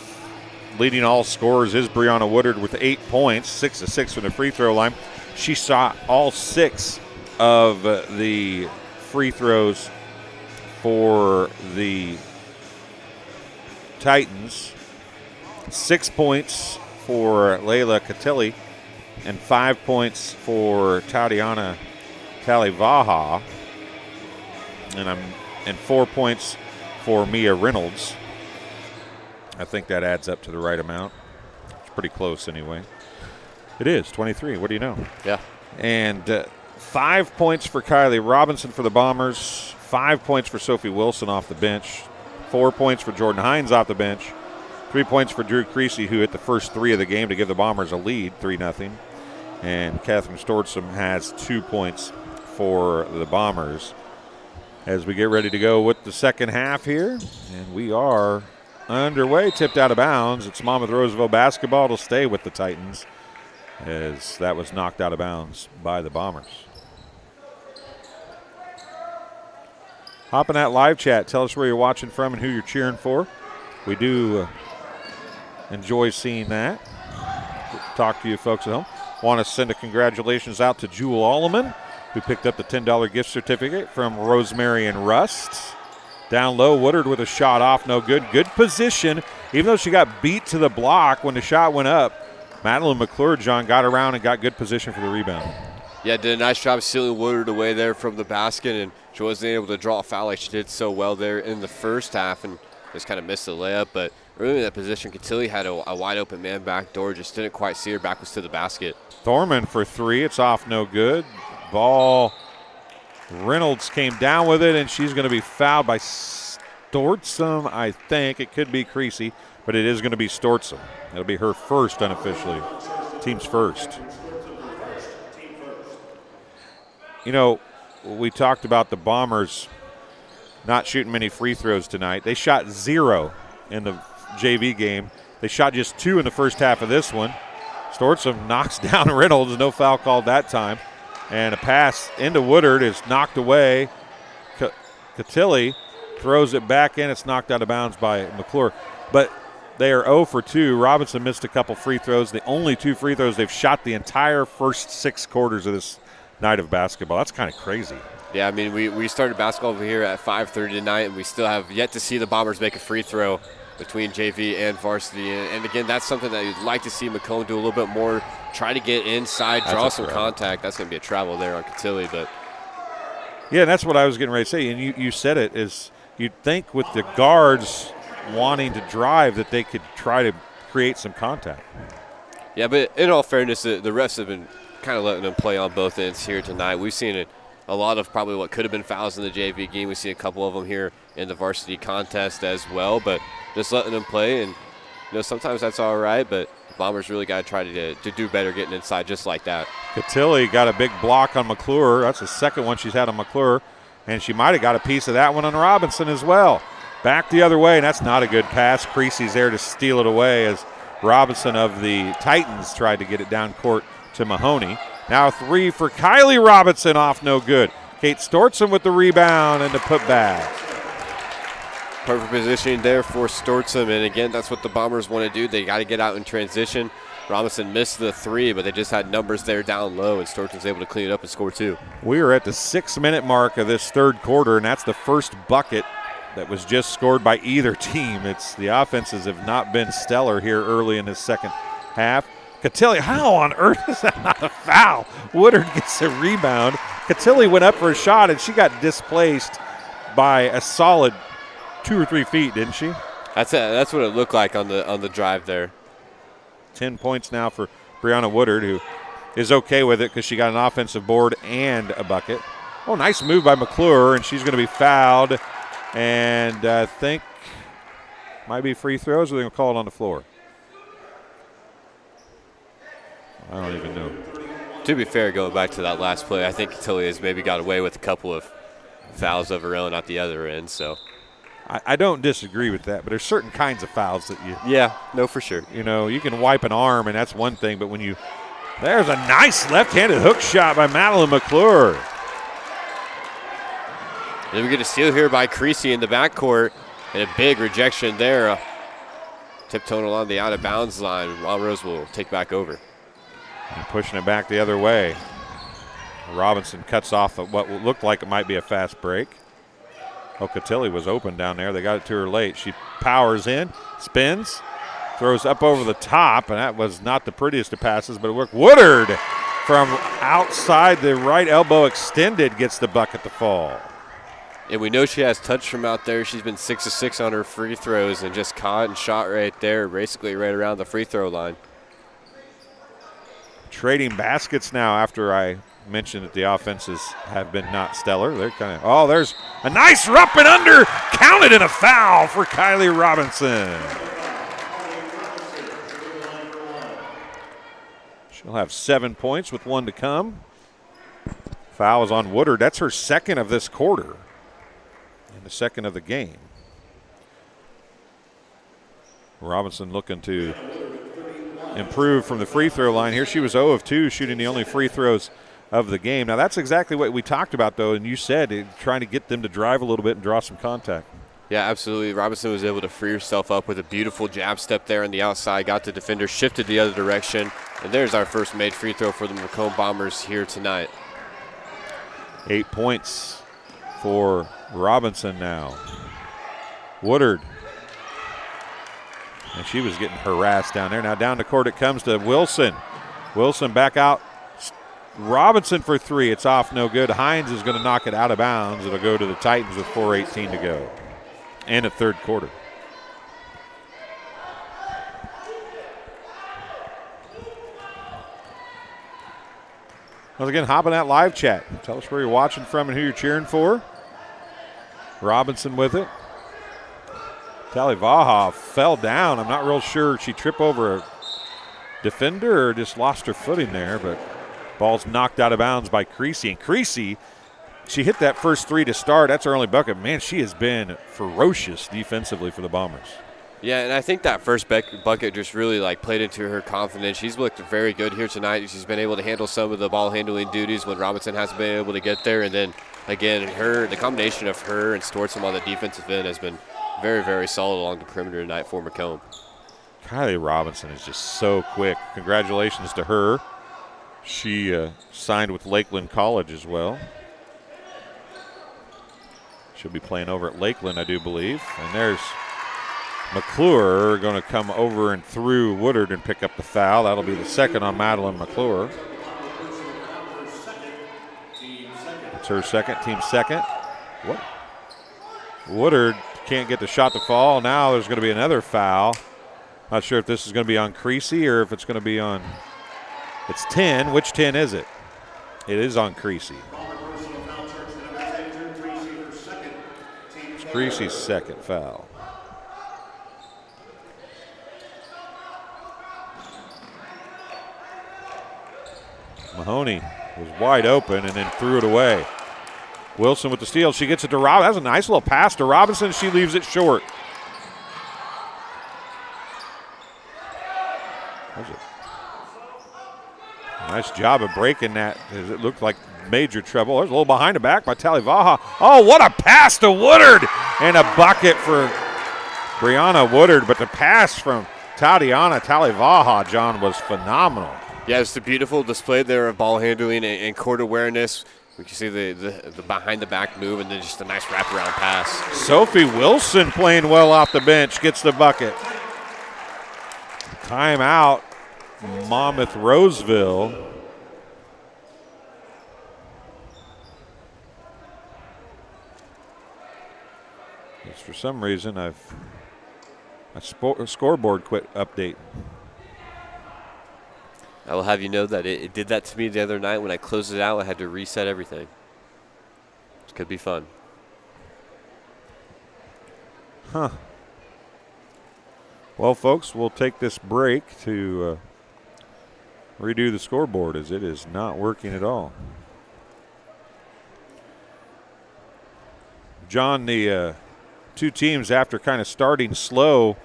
S4: leading all scorers is Brianna Woodard with 8 points, 6-6 from the free throw line. She shot all 6 of the free throws for the Titans. 6 points for Layla Catilli and 5 points for Tatiana Talivaha, and 4 points for Mia Reynolds. I think that adds up to the right amount. It's pretty close anyway. It is, 23. What do you know?
S6: Yeah.
S4: And 5 points for Kylie Robinson for the Bombers, 5 points for Sophie Wilson off the bench, 4 points for Jordan Hines off the bench, 3 points for Drew Creasy, who hit the first 3 of the game to give the Bombers a lead, 3-0. And Catherine Stortsom has 2 points for the Bombers. As we get ready to go with the second half here, and we are underway, tipped out of bounds. It's Monmouth-Roseville basketball to stay with the Titans, as that was knocked out of bounds by the Bombers. Hop in that live chat. Tell us where you're watching from and who you're cheering for. We do enjoy seeing that. Talk to you folks at home. Want to send a congratulations out to Jewel Alleman, who picked up the $10 gift certificate from Rosemary and Rust. Down low, Woodard with a shot off, no good. Good position, even though she got beat to the block when the shot went up. Madeline McClure, John, got around and got good position for the rebound.
S6: Yeah, did a nice job sealing Woodard away there from the basket, and she wasn't able to draw a foul like she did so well there in the first half, and just kind of missed the layup. But really in that position, Catilli had a wide open man back door, just didn't quite see her back was to the basket.
S4: Thorman for 3, it's off, no good. Ball, Reynolds came down with it, and she's going to be fouled by Stortsom, I think. It could be Creasy, but it is going to be Stortsom. It'll be her first unofficially, team's first. You know, we talked about the Bombers not shooting many free throws tonight. They shot 0 in the JV game. They shot just 2 in the first half of this one. Stortsom knocks down Reynolds, no foul called that time. And a pass into Woodard is knocked away. Catilli throws it back in. It's knocked out of bounds by McClure. But they are 0 for 2. Robinson missed a couple free throws. The only 2 free throws they've shot the entire first 6 quarters of this night of basketball. That's kind of crazy.
S6: Yeah, I mean, we started basketball over here at 5:30 tonight, and we still have yet to see the Bombers make a free throw between JV and varsity. And again, that's something that you'd like to see Macomb do a little bit more. Try to get inside, draw some contact. That's going to be a travel there on Catilli. But
S4: yeah, that's what I was getting ready to say. And you said it, is you'd think with the guards wanting to drive that they could try to create some contact.
S6: Yeah, but in all fairness, the refs have been kind of letting them play on both ends here tonight. We've seen a lot of probably what could have been fouls in the JV game. We've seen a couple of them here in the varsity contest as well, but just letting them play. And, sometimes that's all right, but the Bombers really got to try to do better getting inside just like that.
S4: Catilli got a big block on McClure. That's the second one she's had on McClure, and she might have got a piece of that one on Robinson as well. Back the other way, and that's not a good pass. Creasy's there to steal it away as Robinson of the Titans tried to get it down court to Mahoney. Now 3 for Kylie Robinson, off no good. Kate Stortsom with the rebound and the putback.
S6: Perfect positioning there for Stortsom, and again, that's what the Bombers want to do. They got to get out in transition. Robinson missed the 3, but they just had numbers there down low, and Storton was able to clean it up and score 2.
S4: We are at the 6-minute mark of this third quarter, and that's the first bucket that was just scored by either team. It's the offenses have not been stellar here early in this second half. Catilli, how on earth is that not a foul? Woodard gets a rebound. Catilli went up for a shot, and she got displaced by a solid 2 or 3 feet, didn't she?
S6: That's what it looked like on the drive there.
S4: 10 points now for Brianna Woodard, who is okay with it because she got an offensive board and a bucket. Oh, nice move by McClure, and she's going to be fouled. And I think might be free throws, or they're going to call it on the floor. I don't even know.
S6: To be fair, going back to that last play, I think Catilli has maybe got away with a couple of fouls of her own at the other end. So
S4: I don't disagree with that, but there's certain kinds of fouls that you.
S6: Yeah, no, for sure.
S4: You know, you can wipe an arm, and that's one thing, but when you. There's a nice left-handed hook shot by Madeline McClure.
S6: Then we get a steal here by Creasy in the backcourt, and a big rejection there. Tiptoeing along the out-of-bounds line. Monmouth-Roseville will take back over.
S4: And pushing it back the other way. Robinson cuts off what looked like it might be a fast break. Oh, Catilli was open down there. They got it to her late. She powers in, spins, throws up over the top, and that was not the prettiest of passes, but it worked. Woodard from outside the right elbow extended gets the bucket to fall.
S6: And we know she has touch from out there. She's been 6 of 6 on her free throws and just caught and shot right there, basically right around the free throw line.
S4: Trading baskets now after I mentioned that the offenses have been not stellar. They're kind of, oh, there's a nice up and under, counted in a foul for Kylie Robinson. She'll have 7 points with 1 to come. Foul is on Woodard. That's her second of this quarter and the second of the game. Robinson looking to improve from the free throw line here. She was 0 of 2, shooting the only free throws of the game. Now, that's exactly what we talked about, though, and you said trying to get them to drive a little bit and draw some contact.
S6: Yeah, absolutely. Robinson was able to free herself up with a beautiful jab step there on the outside, got the defender shifted the other direction, and there's our first made free throw for the Macomb Bombers here tonight.
S4: 8 points for Robinson now. Woodard. And she was getting harassed down there. Now down the court it comes to Wilson. Wilson back out. Robinson for 3. It's off, no good. Hines is going to knock it out of bounds. It'll go to the Titans with 4:18 to go. And a third quarter. Once again, hop in that live chat. Tell us where you're watching from and who you're cheering for. Robinson with it. Talivaha fell down. I'm not real sure. She tripped over a defender or just lost her footing there, but ball's knocked out of bounds by Creasy. And Creasy, she hit that first 3 to start. That's her only bucket. Man, she has been ferocious defensively for the Bombers.
S6: Yeah, and I think that first bucket just really played into her confidence. She's looked very good here tonight. She's been able to handle some of the ball handling duties when Robinson hasn't been able to get there. And then, again, the combination of her and Stortson on the defensive end has been very, very solid along the perimeter tonight for Macomb.
S4: Kylie Robinson is just so quick. Congratulations to her. She signed with Lakeland College as well. She'll be playing over at Lakeland, I do believe. And there's McClure going to come over and through Woodard and pick up the foul. That'll be the second on Madeline McClure. It's her second, team second. What? Woodard can't get the shot to fall. Now there's going to be another foul. Not sure if this is going to be on Creasy or if it's going to be on. It's 10. Which 10 is it? It is on Creasy. It's Creasy's second foul. Mahoney was wide open and then threw it away. Wilson with the steal. She gets it to Robinson. That was a nice little pass to Robinson. She leaves it short. Nice job of breaking that. It looked like major trouble. There's a little behind the back by Talivaha. Oh, what a pass to Woodard. And a bucket for Brianna Woodard. But the pass from Tatiana Talivaha, John, was phenomenal.
S6: Yeah, it's a beautiful display there of ball handling and court awareness. We can see the behind-the-back move and then just a nice wraparound pass.
S4: Sophie Wilson playing well off the bench, gets the bucket. Timeout, Monmouth-Roseville. For some reason, my scoreboard quit update.
S6: I will have you know that it did that to me the other night. When I closed it out, I had to reset everything. It could be fun.
S4: Huh. Well, folks, we'll take this break to redo the scoreboard as it is not working at all. John, the two teams, after kind of starting slow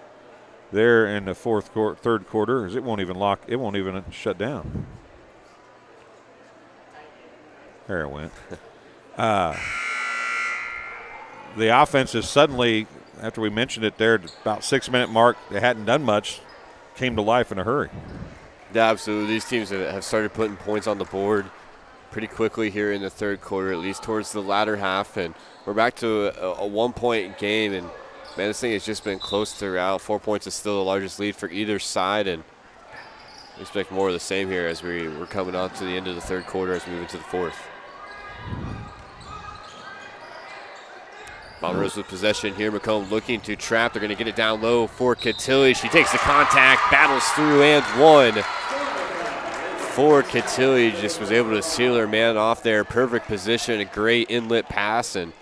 S4: there in the third quarter, as it won't even shut down. There it went. The offense is suddenly, after we mentioned it there, about 6-minute mark, they hadn't done much, came to life in a hurry.
S6: Yeah, absolutely. These teams have started putting points on the board pretty quickly here in the third quarter, at least towards the latter half, and we're back to a one-point game, and man, this thing has just been close throughout. 4 points is still the largest lead for either side, and we expect more of the same here as we're coming on to the end of the third quarter as we move into the fourth. Bombers with possession here. Macomb looking to trap. They're going to get it down low for Catilli. She takes the contact, battles through, and one. For Catilli, just was able to seal her man off there. Perfect position, a great inlet pass, and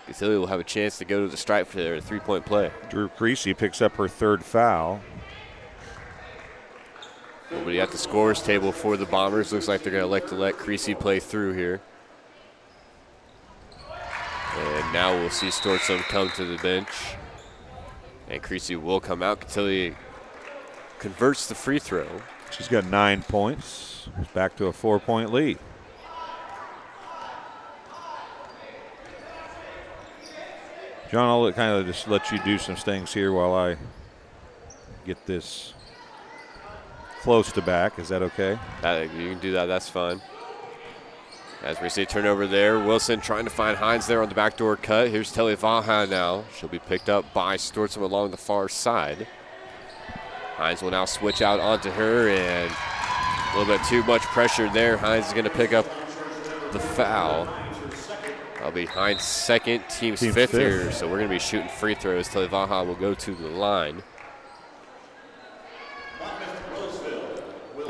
S6: Catilli will have a chance to go to the stripe for their three-point play.
S4: Drew Creasy picks up her third foul.
S6: Nobody at the scorers table for the Bombers. Looks like they're going to let Creasy play through here. And now we'll see Stortsom come to the bench. And Creasy will come out. Catilli converts the free throw.
S4: She's got 9 points. It's back to a 4-point lead. John, I'll kind of just let you do some things here while I get this close to back. Is that okay?
S6: You can do that. That's fine. As we see turnover there, Wilson trying to find Hines there on the backdoor cut. Here's Talivaha now. She'll be picked up by Stortsom along the far side. Hines will now switch out onto her, and a little bit too much pressure there. Hines is going to pick up the foul. That'll be Hines' second, team's fifth here, so we're going to be shooting free throws. Talivaha will go to the line.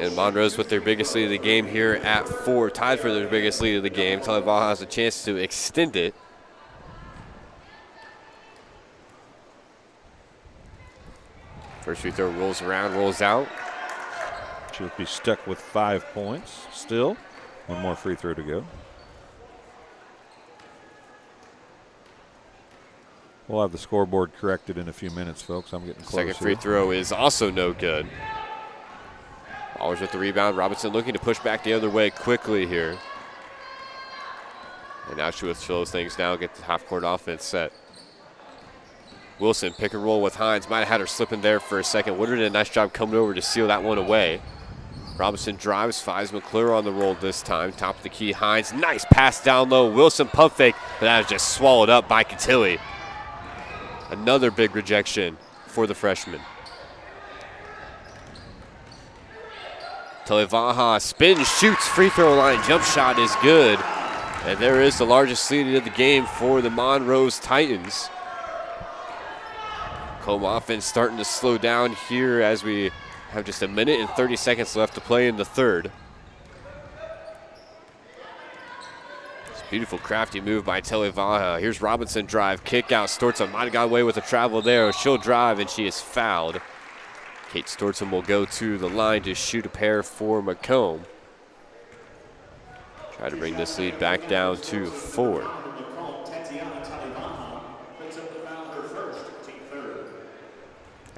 S6: And Monrose with their biggest lead of the game here at 4, tied for their biggest lead of the game. Talivaha has a chance to extend it. First free throw rolls around, rolls out.
S4: She'll be stuck with 5 points still. One more free throw to go. We'll have the scoreboard corrected in a few minutes, folks. I'm getting close.
S6: Second free throw is also no good. Ballers with the rebound. Robinson looking to push back the other way quickly here. And now she will slow things down, get the half-court offense set. Wilson, pick and roll with Hines. Might have had her slipping there for a second. Woodard did a nice job coming over to seal that one away. Robinson drives, finds McClure on the roll this time. Top of the key, Hines. Nice pass down low. Wilson pump fake, but that was just swallowed up by Catilli. Another big rejection for the freshman. Talivaha spins, shoots, free throw line, jump shot is good. And there is the largest lead of the game for the Monrose Titans. Macomb offense starting to slow down here as we have just a minute and 30 seconds left to play in the third. It's a beautiful, crafty move by Talivaha. Here's Robinson drive, kick out. Stortsom might have got away with a travel there. She'll drive, and she is fouled. Kate Stortsom will go to the line to shoot a pair for Macomb. Try to bring this lead back down to 4.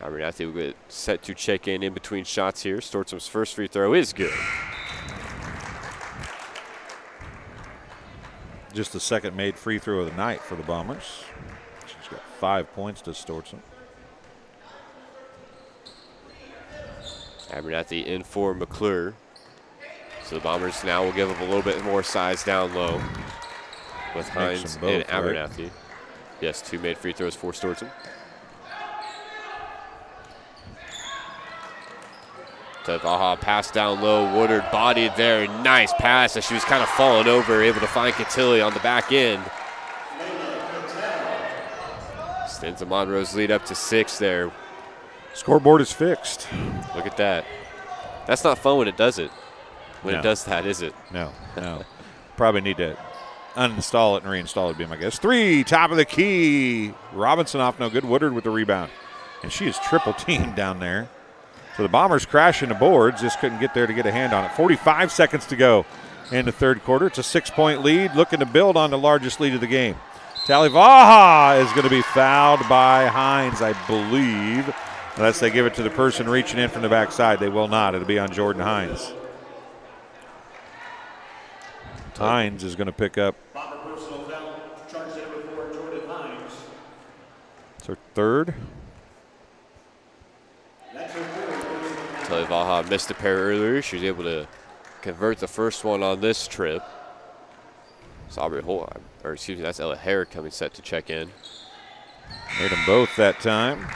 S6: Abernathy will get set to check in between shots here. Stortsom's first free throw is good.
S4: Just the second made free throw of the night for the Bombers. She's got 5 points to Stortsom.
S6: Abernathy in for McClure. So the Bombers now will give up a little bit more size down low with Hines
S4: both,
S6: and Abernathy. Right? Yes, 2 made free throws for Stortson. To Vaha, pass down low. Woodard bodied there. Nice pass as she was kind of falling over, able to find Cotilli on the back end. Extends the Monroe's lead up to 6 there.
S4: Scoreboard is fixed.
S6: Look at that. That's not fun when it does it. When it does that, is it?
S4: No. Probably need to uninstall it and reinstall it, would be my guess. 3, top of the key. Robinson off, no good. Woodard with the rebound. And she is triple teamed down there. So the Bombers crashing the boards, just couldn't get there to get a hand on it. 45 seconds to go in the third quarter. It's a 6-point lead, looking to build on the largest lead of the game. Talivaha is going to be fouled by Hines, I believe, unless they give it to the person reaching in from the backside. They will not. It'll be on Jordan Hines. Hines is going to pick up. It's her third.
S6: Talivaha missed a pair earlier. She was able to convert the first one on this trip. It's Aubrey Holt, or excuse me, that's Ella Hare coming set to check in.
S4: Made them both that time.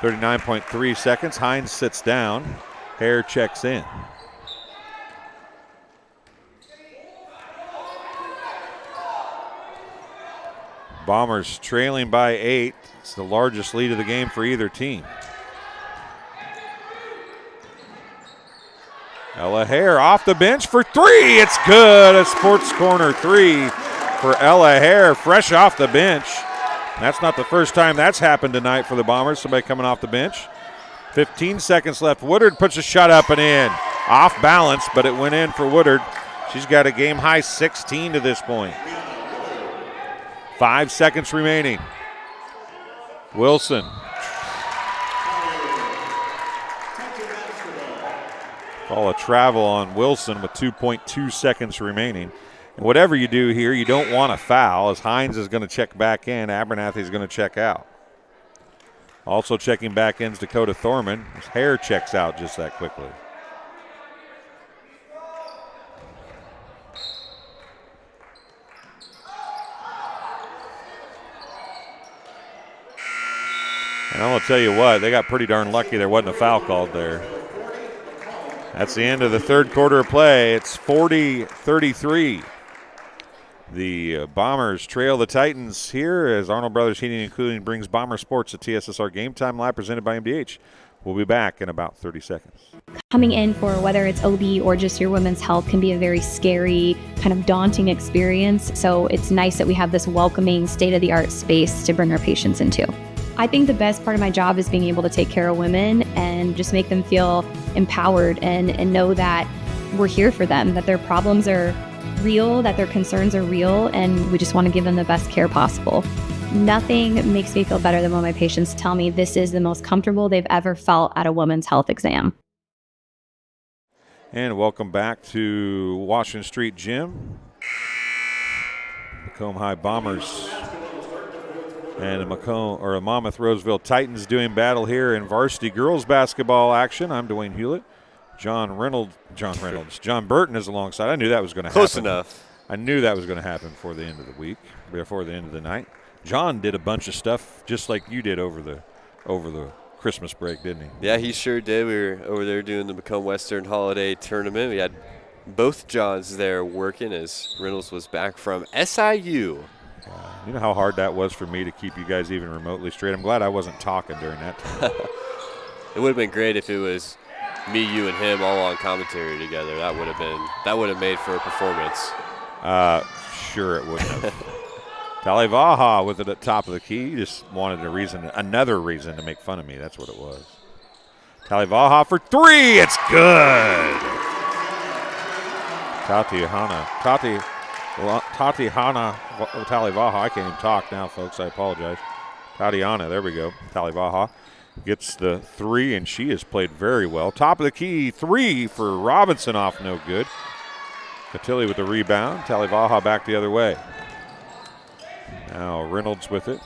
S4: 39.3 seconds. Hines sits down. Hare checks in. Bombers trailing by 8. It's the largest lead of the game for either team. Ella Hare off the bench for 3. It's good. A sports corner 3 for Ella Hare, fresh off the bench. That's not the first time that's happened tonight for the Bombers. Somebody coming off the bench. 15 seconds left. Woodard puts a shot up and in. Off balance, but it went in for Woodard. She's got a game high 16 to this point. 5 seconds remaining. Wilson. Call a travel on Wilson with 2.2 seconds remaining. And whatever you do here, you don't want a foul, as Hines is going to check back in. Abernathy is going to check out. Also checking back in is Dakota Thorman. His hair checks out just that quickly. And I'm going to tell you what, they got pretty darn lucky there wasn't a foul called there. That's the end of the third quarter of play. It's 40-33. The Bombers trail the Titans here as Arnold Brothers Heating and Cooling brings Bomber Sports to TSSR Game Time Live, presented by MDH. We'll be back in about 30 seconds.
S13: Coming in for whether it's OB or just your women's health can be a very scary, kind of daunting experience. So it's nice that we have this welcoming, state-of-the-art space to bring our patients into. I think the best part of my job is being able to take care of women and just make them feel empowered and know that we're here for them, that their problems are real, that their concerns are real, and we just want to give them the best care possible. Nothing makes me feel better than when my patients tell me this is the most comfortable they've ever felt at a women's health exam.
S4: And welcome back to Washington Street Gym. Macomb High Bombers and the Monmouth-Roseville Titans doing battle here in varsity girls basketball action. I'm Dwayne Hulett. John Burton is alongside. I knew that was going to happen.
S6: Close enough.
S4: I knew that was going to happen before the end of the week, before the end of the night. John did a bunch of stuff just like you did over the Christmas break, didn't he?
S6: Yeah, he sure did. We were over there doing the Macomb Western Holiday Tournament. We had both Johns there working as Reynolds was back from SIU.
S4: You know how hard that was for me to keep you guys even remotely straight? I'm glad I wasn't talking during that time.
S6: It would have been great if it was me, you, and him all on commentary together. That would have made for a performance.
S4: Sure it wouldn't have. Talivaha with it at top of the key. He just wanted another reason to make fun of me. That's what it was. Talivaha for 3. It's good. Tatiana Talivaha. I can't even talk now, folks. I apologize. Tatiana, there we go. Talivaha gets the 3, and she has played very well. Top of the key, 3 for Robinson, off no good. Cotilli with the rebound. Talivaha back the other way. Now Reynolds with it.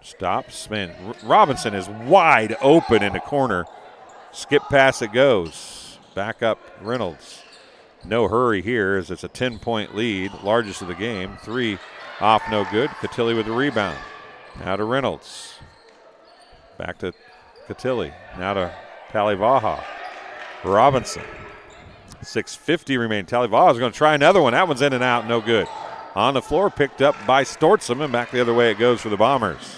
S4: Stops. Man, Robinson is wide open in the corner. Skip pass it goes. Back up Reynolds. No hurry here as it's a 10-point lead, largest of the game. 3 off, no good. Cotilli with the rebound. Now to Reynolds. Back to Cotilli. Now to Talivaha. Robinson. 6:50 remain. Talivaha is going to try another one. That one's in and out, no good. On the floor, picked up by Stortzum, and back the other way it goes for the Bombers.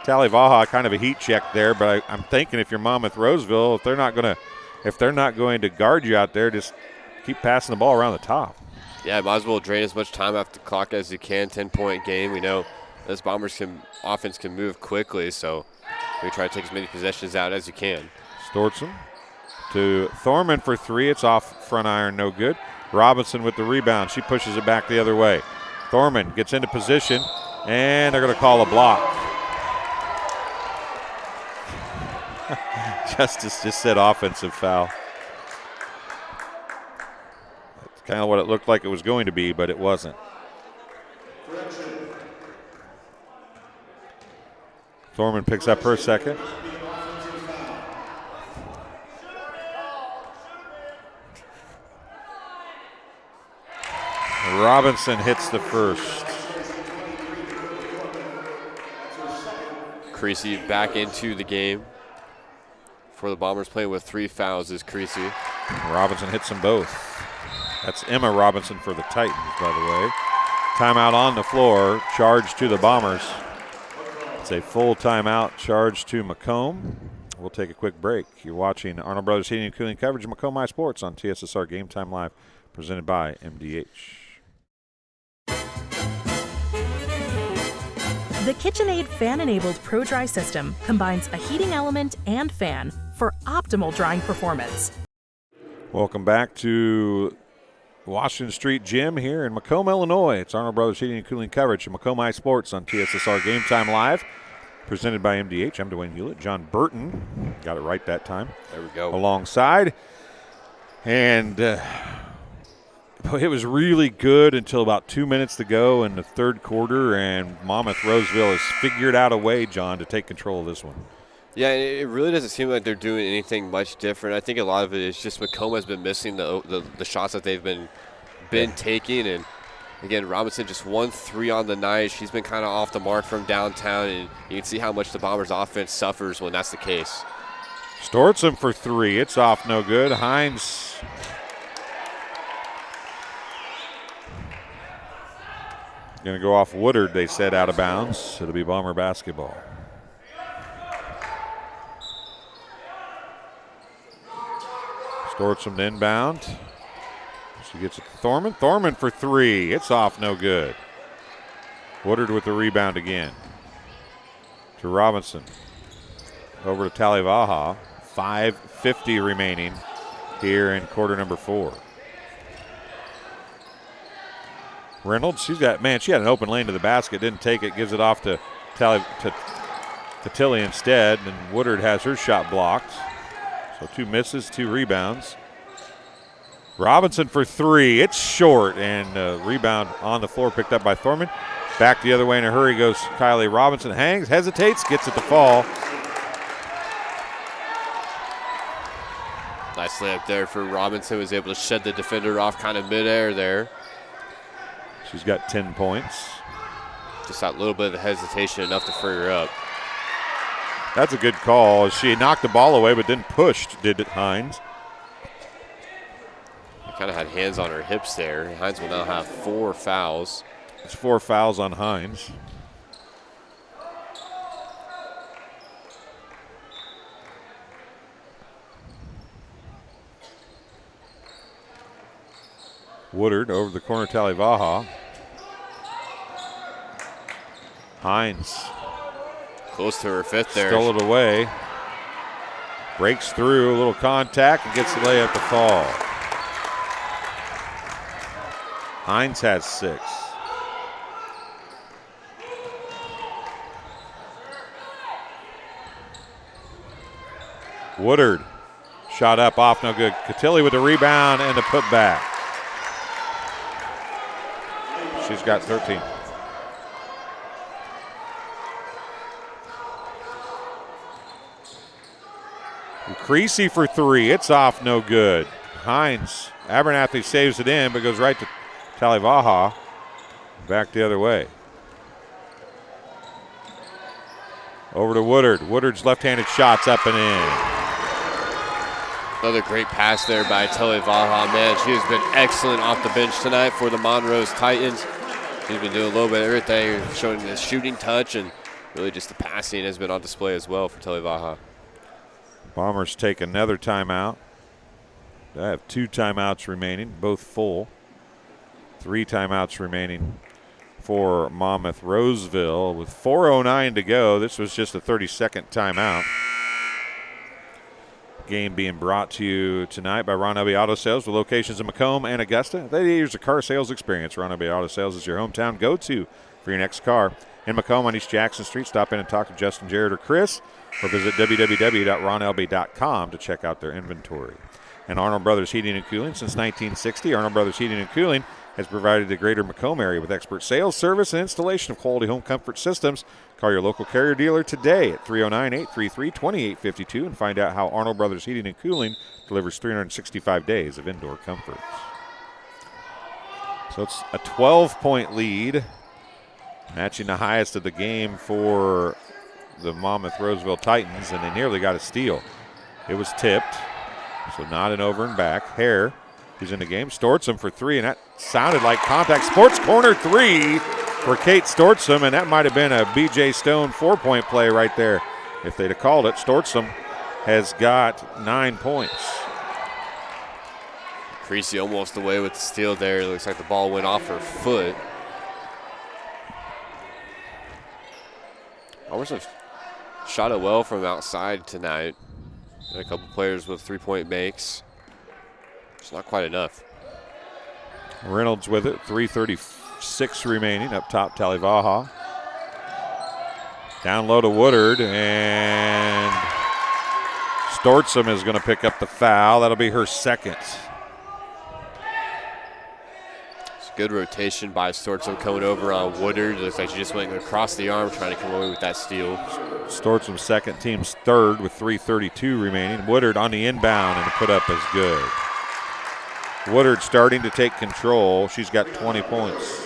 S4: Talivaha, kind of a heat check there, but I'm thinking if you're Monmouth-Roseville, if they're not going to guard you out there, just keep passing the ball around the top.
S6: Yeah, might as well drain as much time off the clock as you can. 10-point game. We know this Bombers offense can move quickly, so we try to take as many possessions out as you can.
S4: Stortzum to Thorman for 3. It's off front iron, no good. Robinson with the rebound. She pushes it back the other way. Thorman gets into position, and they're going to call a block. Justice just said offensive foul. That's kind of what it looked like it was going to be, but it wasn't. Thorman picks up her second. Robinson hits the first.
S6: Creasy back into the game for the Bombers, playing with 3 fouls is Creasy.
S4: Robinson hits them both. That's Emma Robinson for the Titans, by the way. Timeout on the floor, charge to the Bombers. It's a full timeout, charge to Macomb. We'll take a quick break. You're watching Arnold Brothers Heating and Cooling coverage of Macomb High Sports on TSSR Game Time Live, presented by MDH.
S14: The KitchenAid fan-enabled Pro Dry system combines a heating element and fan for optimal drying performance.
S4: Welcome back to Washington Street Gym here in Macomb, Illinois. It's Arnold Brothers Heating and Cooling coverage of Macomb High Sports on TSSR Game Time Live, presented by MDH. I'm Dwayne Hewlett. John Burton got it right that time.
S6: There we go.
S4: Alongside. And it was really good until about 2 minutes to go in the third quarter, and Monmouth-Roseville has figured out a way, John, to take control of this one.
S6: Yeah, it really doesn't seem like they're doing anything much different. I think a lot of it is just Macomb has been missing the shots that they've been taking. And, again, Robinson just 1-3 on the night. She's been kind of off the mark from downtown, and you can see how much the Bombers' offense suffers when that's the case.
S4: Stortzum for 3. It's off, no good. Hines going to go off Woodard, they said, out of bounds. It'll be Bomber basketball. Stortzum inbound. She gets it to Thorman. Thorman for 3. It's off, no good. Woodard with the rebound again. To Robinson. Over to Talivaha. 5:50 remaining here in quarter number 4. Reynolds, she had an open lane to the basket, didn't take it, gives it off to Cotilli instead, and Woodard has her shot blocked. So 2 misses, 2 rebounds. Robinson for 3, it's short, and rebound on the floor picked up by Thorman. Back the other way in a hurry goes Kylie Robinson, hangs, hesitates, gets it to fall.
S6: Nice layup there for Robinson, was able to shed the defender off kind of midair there.
S4: She's got 10 points.
S6: Just that little bit of hesitation, enough to free her up.
S4: That's a good call. She knocked the ball away but then pushed, did it, Hines.
S6: Kind of had hands on her hips there. Hines will now have 4 fouls.
S4: It's 4 fouls on Hines. Woodard over the corner, Talivaha. Hines.
S6: Close to her 5th there.
S4: Stole it away. Breaks through, a little contact, and gets the layup to fall. Hines has 6. Woodard. Shot up, off, no good. Cotilli with the rebound and the putback. She's got 13. Creasy for three. It's off, no good. Hines, Abernathy saves it in, but goes right to Talivaha. Back the other way. Over to Woodard. Woodard's left-handed shot's up and in.
S6: Another great pass there by Talivaha. Man, she has been excellent off the bench tonight for the Monrose Titans. She's been doing a little bit of everything, showing the shooting touch, and really just the passing has been on display as well for Talivaha.
S4: Bombers take another timeout. They have 2 timeouts remaining, both full. 3 timeouts remaining for Monmouth-Roseville with 4:09 to go. This was just a 30-second timeout. Game being brought to you tonight by Ron Elby Auto Sales with locations in Macomb and Augusta. 30 years of car sales experience. Ron Elby Auto Sales is your hometown go-to for your next car. In Macomb on East Jackson Street, stop in and talk to Justin, Jared, or Chris, or visit www.ronlb.com to check out their inventory. And Arnold Brothers Heating and Cooling since 1960. Arnold Brothers Heating and Cooling has provided the greater Macomb area with expert sales, service, and installation of quality home comfort systems. Call your local Carrier dealer today at 309-833-2852 and find out how Arnold Brothers Heating and Cooling delivers 365 days of indoor comfort. So it's a 12-point lead, matching the highest of the game for the Monmouth-Roseville Titans, and they nearly got a steal. It was tipped, so not an over and back. Hare, he's in the game. Stortzum for three, and that sounded like contact. Sports corner three for Kate Stortzum, and that might have been a B.J. Stone 4-point play right there if they'd have called it. Stortzum has got 9 points.
S6: Creasy almost away with the steal there. It looks like the ball went off her foot. Almost have shot it well from outside tonight. Got a couple players with 3-point makes. It's not quite enough.
S4: Reynolds with it, 3:36 remaining. Up top, Talivaha. Down low to Woodard, and Stortzum is going to pick up the foul. That'll be her second.
S6: It's a good rotation by Stortzum coming over on Woodard. It looks like she just went across the arm trying to come away with that steal.
S4: Stortzum's second, team's third with 3:32 remaining. Woodard on the inbound, and the put up is good. Woodard starting to take control. She's got 20 points.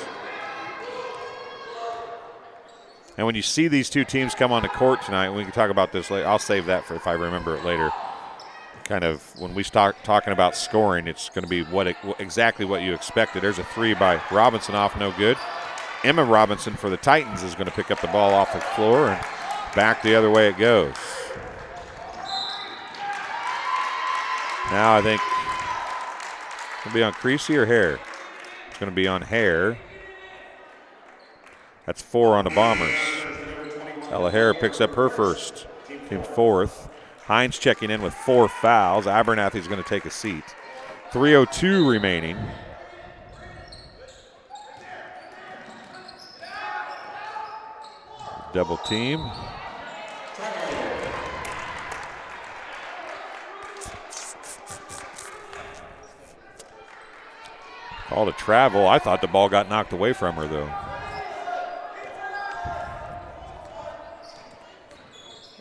S4: And when you see these two teams come on the court tonight, we can talk about this later. I'll save that for if I remember it later. Kind of when we start talking about scoring, it's going to be exactly what you expected. There's a three by Robinson off, no good. Emma Robinson for the Titans is going to pick up the ball off the floor, and back the other way it goes. Now I think it's going to be on Creasy or Hare? It's going to be on Hare. That's 4 on the Bombers. Ella Hare picks up her first, team fourth. Hines checking in with 4 fouls. Abernathy's going to take a seat. 3:02 remaining. Double team. Call to travel. I thought the ball got knocked away from her, though.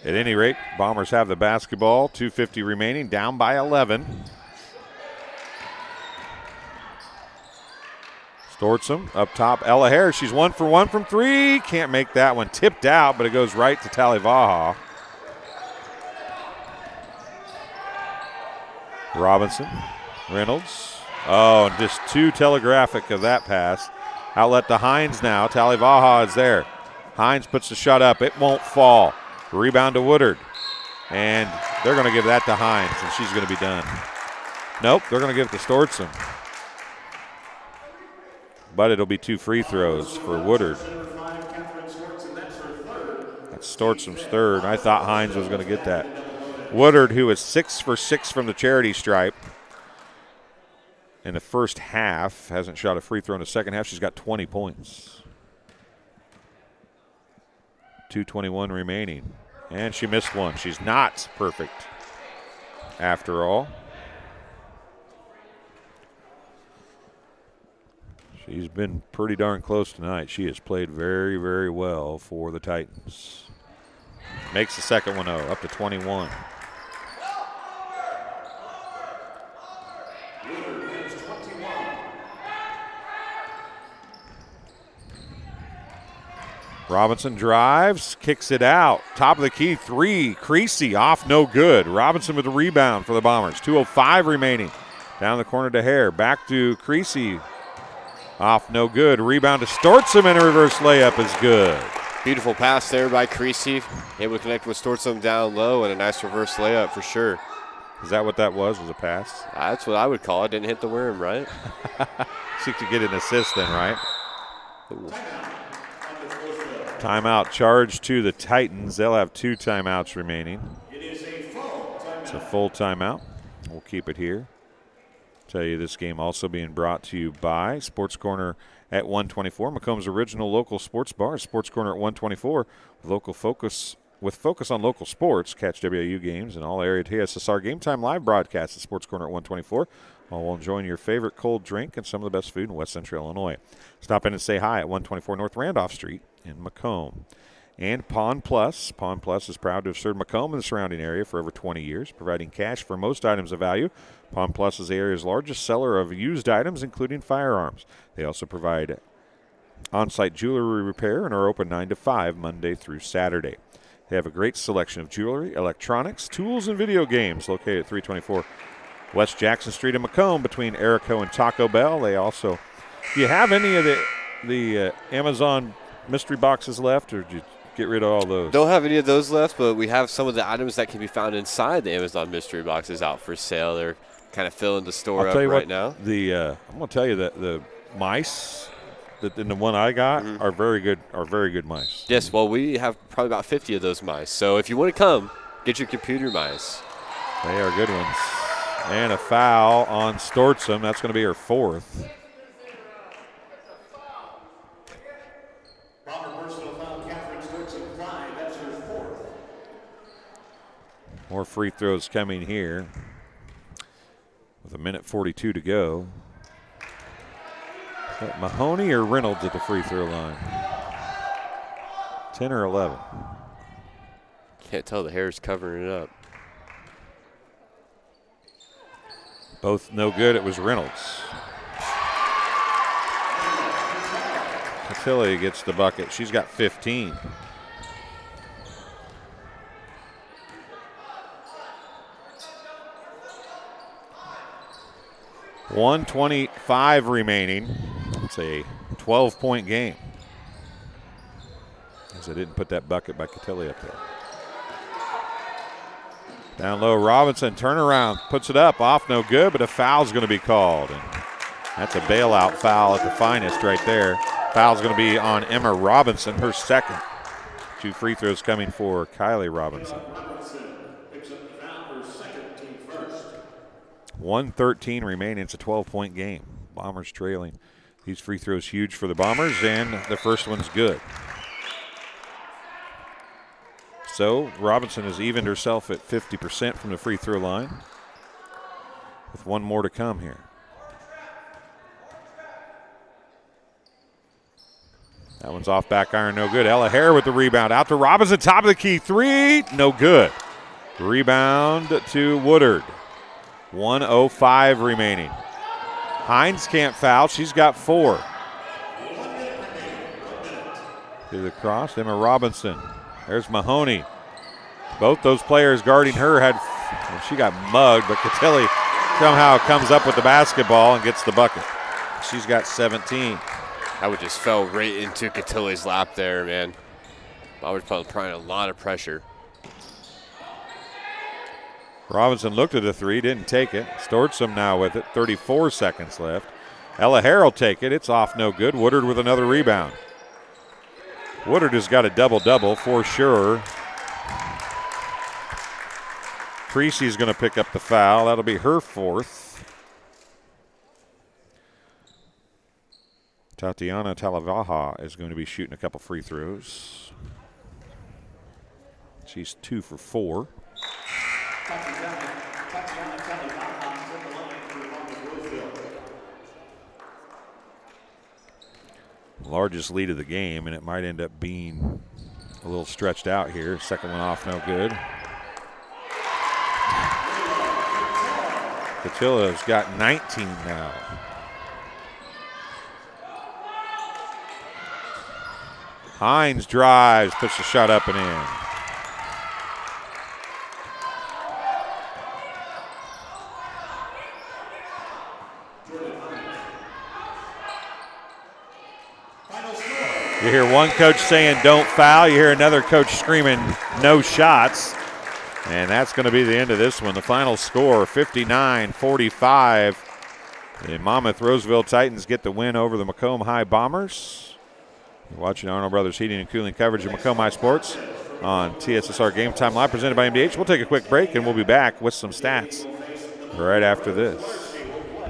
S4: At any rate, Bombers have the basketball. 2:50 remaining, down by 11. Stortzum up top. Ella Hare, she's 1 for 1 from 3. Can't make that one. Tipped out, but it goes right to Talivaha. Robinson, Reynolds. Oh, and just too telegraphic of that pass. Outlet to Hines now. Talivaha is there. Hines puts the shot up. It won't fall. Rebound to Woodard. And they're going to give that to Hines, and she's going to be done. Nope, they're going to give it to Stortzum. But it'll be 2 free throws for Woodard. That's Stortzum's third. I thought Hines was going to get that. Woodard, who is 6 for 6 from the charity stripe in the first half, hasn't shot a free throw in the second half. She's got 20 points. 2:21 remaining. And she missed one. She's not perfect after all. She's been pretty darn close tonight. She has played very, very well for the Titans. Makes the second one up to 21. Robinson drives, kicks it out. Top of the key, 3. Creasy off, no good. Robinson with the rebound for the Bombers. 2:05 remaining. Down the corner to Hare. Back to Creasy. Off, no good. Rebound to Stortzum, and a reverse layup is good.
S6: Beautiful pass there by Creasy. Able to connect with Stortzum down low, and a nice reverse layup for sure.
S4: Is that what that was a pass?
S6: That's what I would call it. Didn't hit the worm, right?
S4: She could get an assist then, right? Ooh. Timeout charge to the Titans. They'll have 2 timeouts remaining. It's a full timeout. We'll keep it here. Tell you this game also being brought to you by Sports Corner at 124. Macomb's original local sports bar. Sports Corner at 124 with focus on local sports. Catch WIU games and all area TSSR Game Time live broadcasts at Sports Corner at 124. While enjoying your favorite cold drink and some of the best food in West Central Illinois. Stop in and say hi at 124 North Randolph Street in Macomb. And Pawn Plus. Pawn Plus is proud to have served Macomb and the surrounding area for over 20 years, providing cash for most items of value. Pawn Plus is the area's largest seller of used items, including firearms. They also provide on-site jewelry repair and are open 9 to 5 Monday through Saturday. They have a great selection of jewelry, electronics, tools, and video games located at 324 West Jackson Street in Macomb between Erico and Taco Bell. They also, do you have any of the Amazon mystery boxes left, or did you get rid of all those?
S6: Don't have any of those left, but we have some of the items that can be found inside the Amazon mystery boxes out for sale. They're kind of filling the store up right now.
S4: I'm going to tell you that the mice in the one I got are very good mice.
S6: Yes, well, we have probably about 50 of those mice. So if you want to come, get your computer mice.
S4: They are good ones. And a foul on Stortzum. That's going to be her 4th. More free throws coming here with 1:42 to go. Is that Mahoney or Reynolds at the free throw line? 10 or 11?
S6: Can't tell. The hair's covering it up.
S4: Both no good. It was Reynolds. Catilli gets the bucket. She's got 15. .125 remaining. It's a 12-point game. As I didn't put that bucket by Catilli up there. Down low, Robinson, turnaround, puts it up, off no good, but a foul's going to be called. And that's a bailout foul at the finest right there. Foul's going to be on Emma Robinson, her 2nd. 2 free throws coming for Kylie Robinson. 1:13 remaining. It's a 12-point game. Bombers trailing. These free throws huge for the Bombers, and the first one's good. So Robinson has evened herself at 50% from the free throw line, with 1 more to come here. That one's off back iron, no good. Ella Hare with the rebound. Out to Robinson, top of the key, 3, no good. Rebound to Woodard. 1:05 remaining. Hines can't foul. She's got 4. To the cross, Emma Robinson. There's Mahoney. Both those players guarding her she got mugged, but Catilli somehow comes up with the basketball and gets the bucket. She's got 17.
S6: That would just fell right into Catilli's lap there, man. I was applying a lot of pressure.
S4: Robinson looked at the 3, didn't take it. Stortzum now with it, 34 seconds left. Ella Hare will take it. It's off no good. Woodard with another rebound. Woodard has got a double-double for sure. Creasy's going to pick up the foul. That'll be her 4th. Tatiana Talavaha is going to be shooting a couple free throws. She's 2 for 4. Largest lead of the game, and it might end up being a little stretched out here. Second one off, no good. Catilla's got 19 now. Hines drives, puts the shot up and in. You hear one coach saying don't foul. You hear another coach screaming no shots. And that's going to be the end of this one. The final score, 59-45. The Monmouth-Roseville Titans get the win over the Macomb High Bombers. You're watching Arnold Brothers Heating and Cooling coverage of Macomb High Sports on TSSR Game Time Live, presented by MDH. We'll take a quick break, and we'll be back with some stats right after this.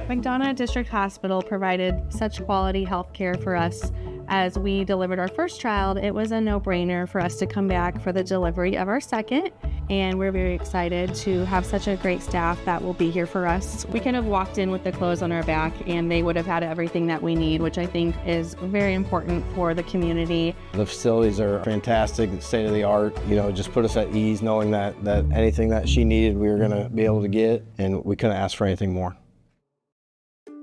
S7: McDonough District Hospital provided such quality health care for us. As we delivered our first child, it was a no-brainer for us to come back for the delivery of our second, and we're very excited to have such a great staff that will be here for us. We kind of walked in with the clothes on our back, and they would have had everything that we need, which I think is very important for the community.
S8: The facilities are fantastic, state of the art, just put us at ease knowing that anything that she needed we were going to be able to get, and we couldn't ask for anything more.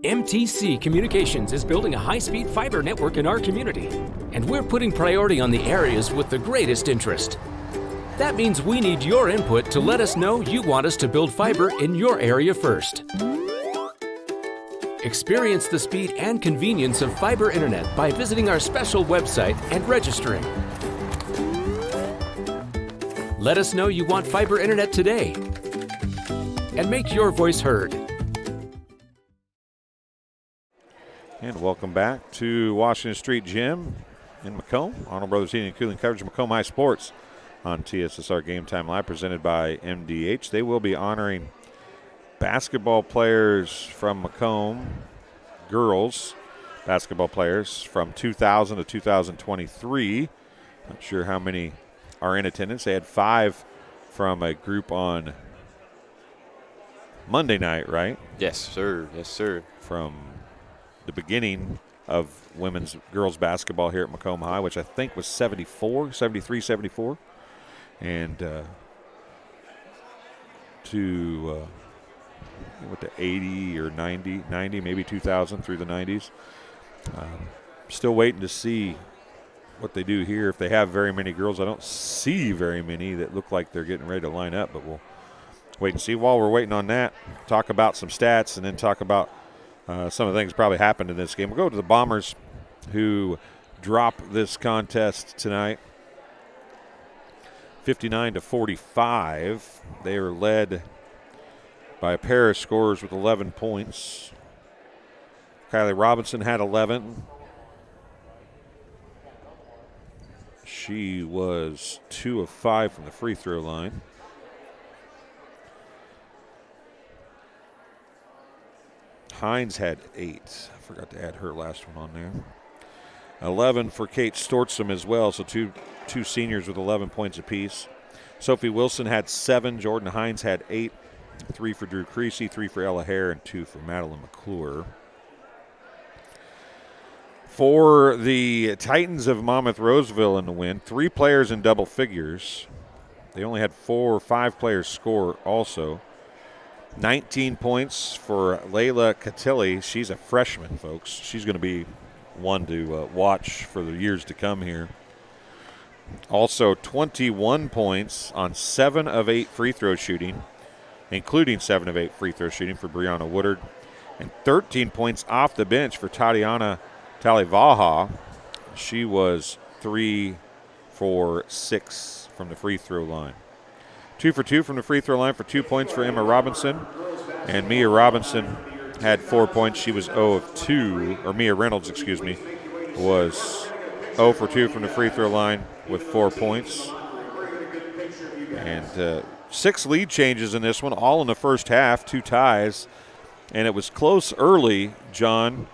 S15: MTC Communications is building a high-speed fiber network in our community, and we're putting priority on the areas with the greatest interest. That means we need your input to let us know you want us to build fiber in your area first. Experience the speed and convenience of fiber internet by visiting our special website and registering. Let us know you want fiber internet today, and make your voice heard.
S4: And welcome back to Washington Street Gym in Macomb. Arnold Brothers Heating and Cooling coverage of Macomb High Sports on TSSR Game Time Live, presented by MDH. They will be honoring basketball players from Macomb, girls basketball players from 2000 to 2023. Not sure how many are in attendance. They had 5 from a group on Monday night, right?
S6: Yes, sir. Yes, sir.
S4: From the beginning of girls basketball here at Macomb High, which I think was 74. And to 80 or 90, maybe 2000 through the 90s. Still waiting to see what they do here. If they have very many girls, I don't see very many that look like they're getting ready to line up, but we'll wait and see. While we're waiting on that, talk about some stats and then talk about some of the things probably happened in this game. We'll go to the Bombers, who drop this contest tonight, 59-45. They are led by a pair of scorers with 11 points. Kylie Robinson had 11. She was 2 of 5 from the free throw line. Hines had 8. I forgot to add her last one on there. 11 for Kate Stortzum as well, so two seniors with 11 points apiece. Sophie Wilson had 7. Jordan Hines had 8. 3 for Drew Creasy, 3 for Ella Hare, and 2 for Madeline McClure. For the Titans of Monmouth-Roseville in the win, 3 players in double figures. They only had 4 or 5 players score also. 19 points for Layla Catilli. She's a freshman, folks. She's going to be one to watch for the years to come here. Also 21 points on 7 of 8 free throw shooting, including 7 of 8 free throw shooting for Brianna Woodard, and 13 points off the bench for Tatiana Talivaha. She was 3 for 6 from the free throw line. 2 for 2 from the free throw line for 2 points for Emma Robinson. And Mia Robinson had 4 points. She was 0 of 2, or Mia Reynolds, was 0 for 2 from the free throw line with 4 points. And 6 lead changes in this one, all in the first half, 2 ties. And it was close early, John.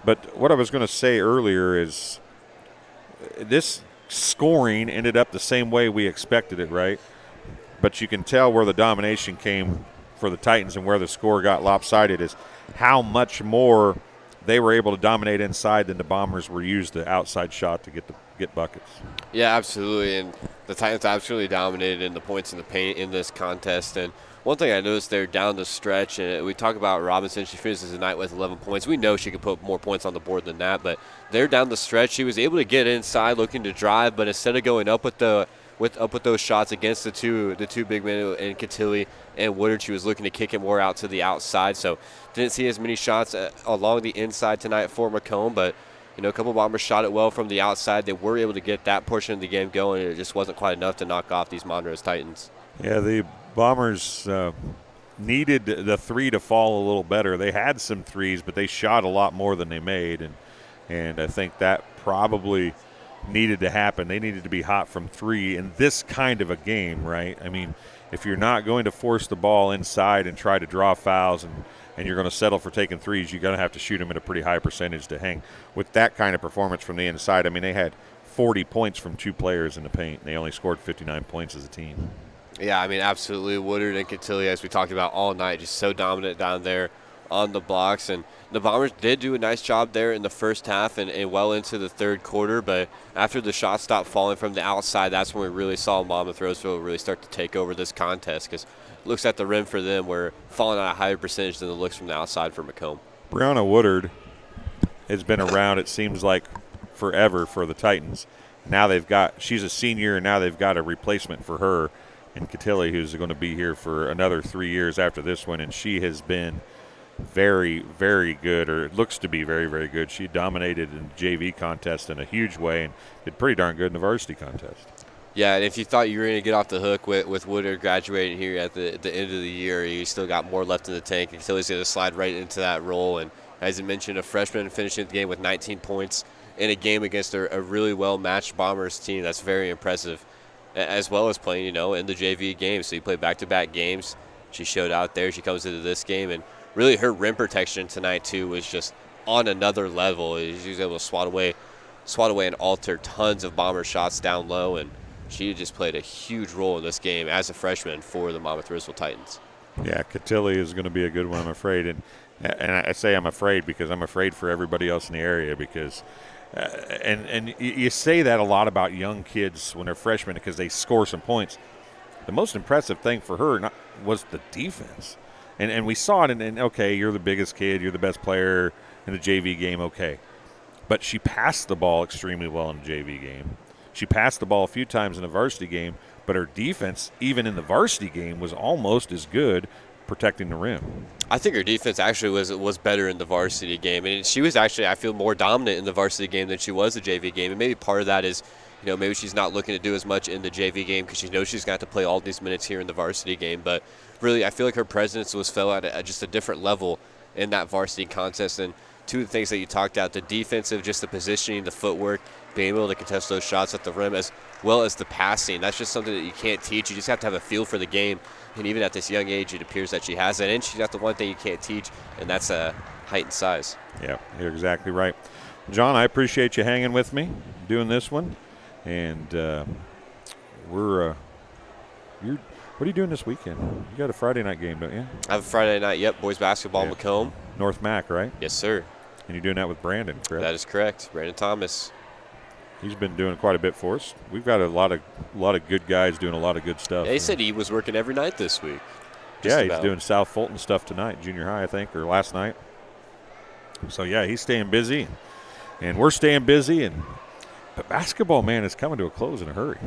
S4: But what I was going to say earlier is this scoring ended up the same way we expected it, right? But you can tell where the domination came for the Titans and where the score got lopsided is how much more they were able to dominate inside, then the Bombers were used the outside shot to get buckets.
S6: Yeah, absolutely. And the Titans absolutely dominated in the points in the paint in this contest. And one thing I noticed there down the stretch, and we talk about Robinson, she finishes the night with 11 points. We know she could put more points on the board than that, but there down the stretch, she was able to get inside looking to drive, but instead of going up with those shots against the two big men in Cotilli and Woodard, she was looking to kick it more out to the outside. So didn't see as many shots along the inside tonight for Macomb, but a couple Bombers shot it well from the outside. They were able to get that portion of the game going, and it just wasn't quite enough to knock off these Montrose Titans.
S4: Yeah, the Bombers needed the three to fall a little better. They had some threes, but they shot a lot more than they made, and I think that probably needed to happen. They needed to be hot from three in this kind of a game, right? I mean, if you're not going to force the ball inside and try to draw fouls and you're going to settle for taking threes, you're going to have to shoot them at a pretty high percentage to hang with that kind of performance from the inside. I mean, they had 40 points from two players in the paint. They only scored 59 points as a team.
S6: Yeah, I mean, absolutely. Woodard and Cotilli, as we talked about all night, just so dominant down there on the blocks. And the Bombers did do a nice job there in the first half and well into the third quarter. But after the shots stopped falling from the outside, that's when we really saw Monmouth-Roseville really start to take over this contest, because looks at the rim for them were falling at a higher percentage than the looks from the outside for Macomb.
S4: Brianna Woodard has been around, it seems like, forever for the Titans. Now she's a senior, and now they've got a replacement for her in Cotilli, who's going to be here for another 3 years after this one, and she has been very, very good, or it looks to be very, very good. She dominated in the JV contest in a huge way and did pretty darn good in the varsity contest.
S6: Yeah, and if you thought you were going to get off the hook with Woodard graduating here at the end of the year, you still got more left in the tank. Cotilli's going to slide right into that role. And as you mentioned, a freshman finishing the game with 19 points in a game against a really well-matched Bombers team. That's very impressive, as well as playing, in the JV game. So you play back-to-back games. She showed out there. She comes into this game, and really her rim protection tonight, too, was just on another level. She was able to swat away and alter tons of Bomber shots down low, and she just played a huge role in this game as a freshman for the Monmouth-Roseville Titans.
S4: Yeah, Cotilli is going to be a good one, I'm afraid. And I say I'm afraid because I'm afraid for everybody else in the area, because and you say that a lot about young kids when they're freshmen because they score some points. The most impressive thing for her was the defense. And we saw it, and okay, you're the biggest kid, you're the best player in the JV game, okay. But she passed the ball extremely well in the JV game. She passed the ball a few times in the varsity game, but her defense, even in the varsity game, was almost as good protecting the rim.
S6: I think her defense actually was better in the varsity game. And she was actually, I feel, more dominant in the varsity game than she was the JV game. And maybe part of that is, maybe she's not looking to do as much in the JV game because she knows she's got to play all these minutes here in the varsity game. But really, I feel like her presence fell at just a different level in that varsity contest. And two of the things that you talked about, the defensive, just the positioning, the footwork, being able to contest those shots at the rim, as well as the passing. That's just something that you can't teach. You just have to have a feel for the game. And even at this young age, it appears that she has that. And she's got the one thing you can't teach, and that's height and size. Yeah,
S4: you're exactly right. John, I appreciate you hanging with me doing this one. And what are you doing this weekend? You got a Friday night game, don't you?
S6: I have a Friday night, yep, boys basketball, yeah. Macomb.
S4: North Mac, right?
S6: Yes, sir.
S4: And you're doing that with Brandon, correct?
S6: That is correct. Brandon Thomas.
S4: He's been doing quite a bit for us. We've got a lot of good guys doing a lot of good stuff.
S6: Yeah, he said he was working every night this week.
S4: Yeah, he's doing South Fulton stuff tonight, junior high, I think, or last night. So, yeah, he's staying busy. And we're staying busy. But basketball, man, is coming to a close in a hurry.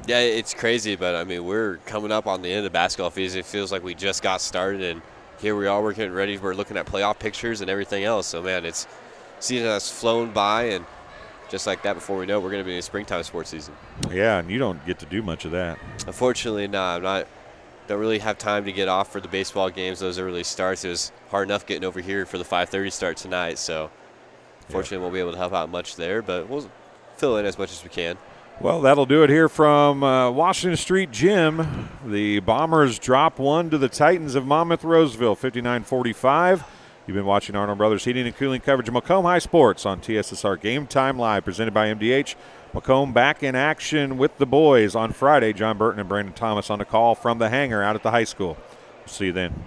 S6: Yeah, it's crazy, but, I mean, we're coming up on the end of basketball season. It feels like we just got started, and here we are, we're getting ready. We're looking at playoff pictures and everything else. So, man, it's season has flown by, and just like that, before we know it, we're going to be in springtime sports season.
S4: Yeah, and you don't get to do much of that.
S6: Unfortunately, no. Don't really have time to get off for the baseball games, those early starts. It was hard enough getting over here for the 5:30 start tonight. So, unfortunately, won't be able to help out much there, but we'll fill in as much as we can.
S4: Well, that'll do it here from Washington Street Gym. The Bombers drop one to the Titans of Monmouth-Roseville, 59-45. You've been watching Arnold Brothers Heating and Cooling coverage of Macomb High Sports on TSSR Game Time Live, presented by MDH. Macomb back in action with the boys on Friday. John Burton and Brandon Thomas on the call from the hangar out at the high school. See you then.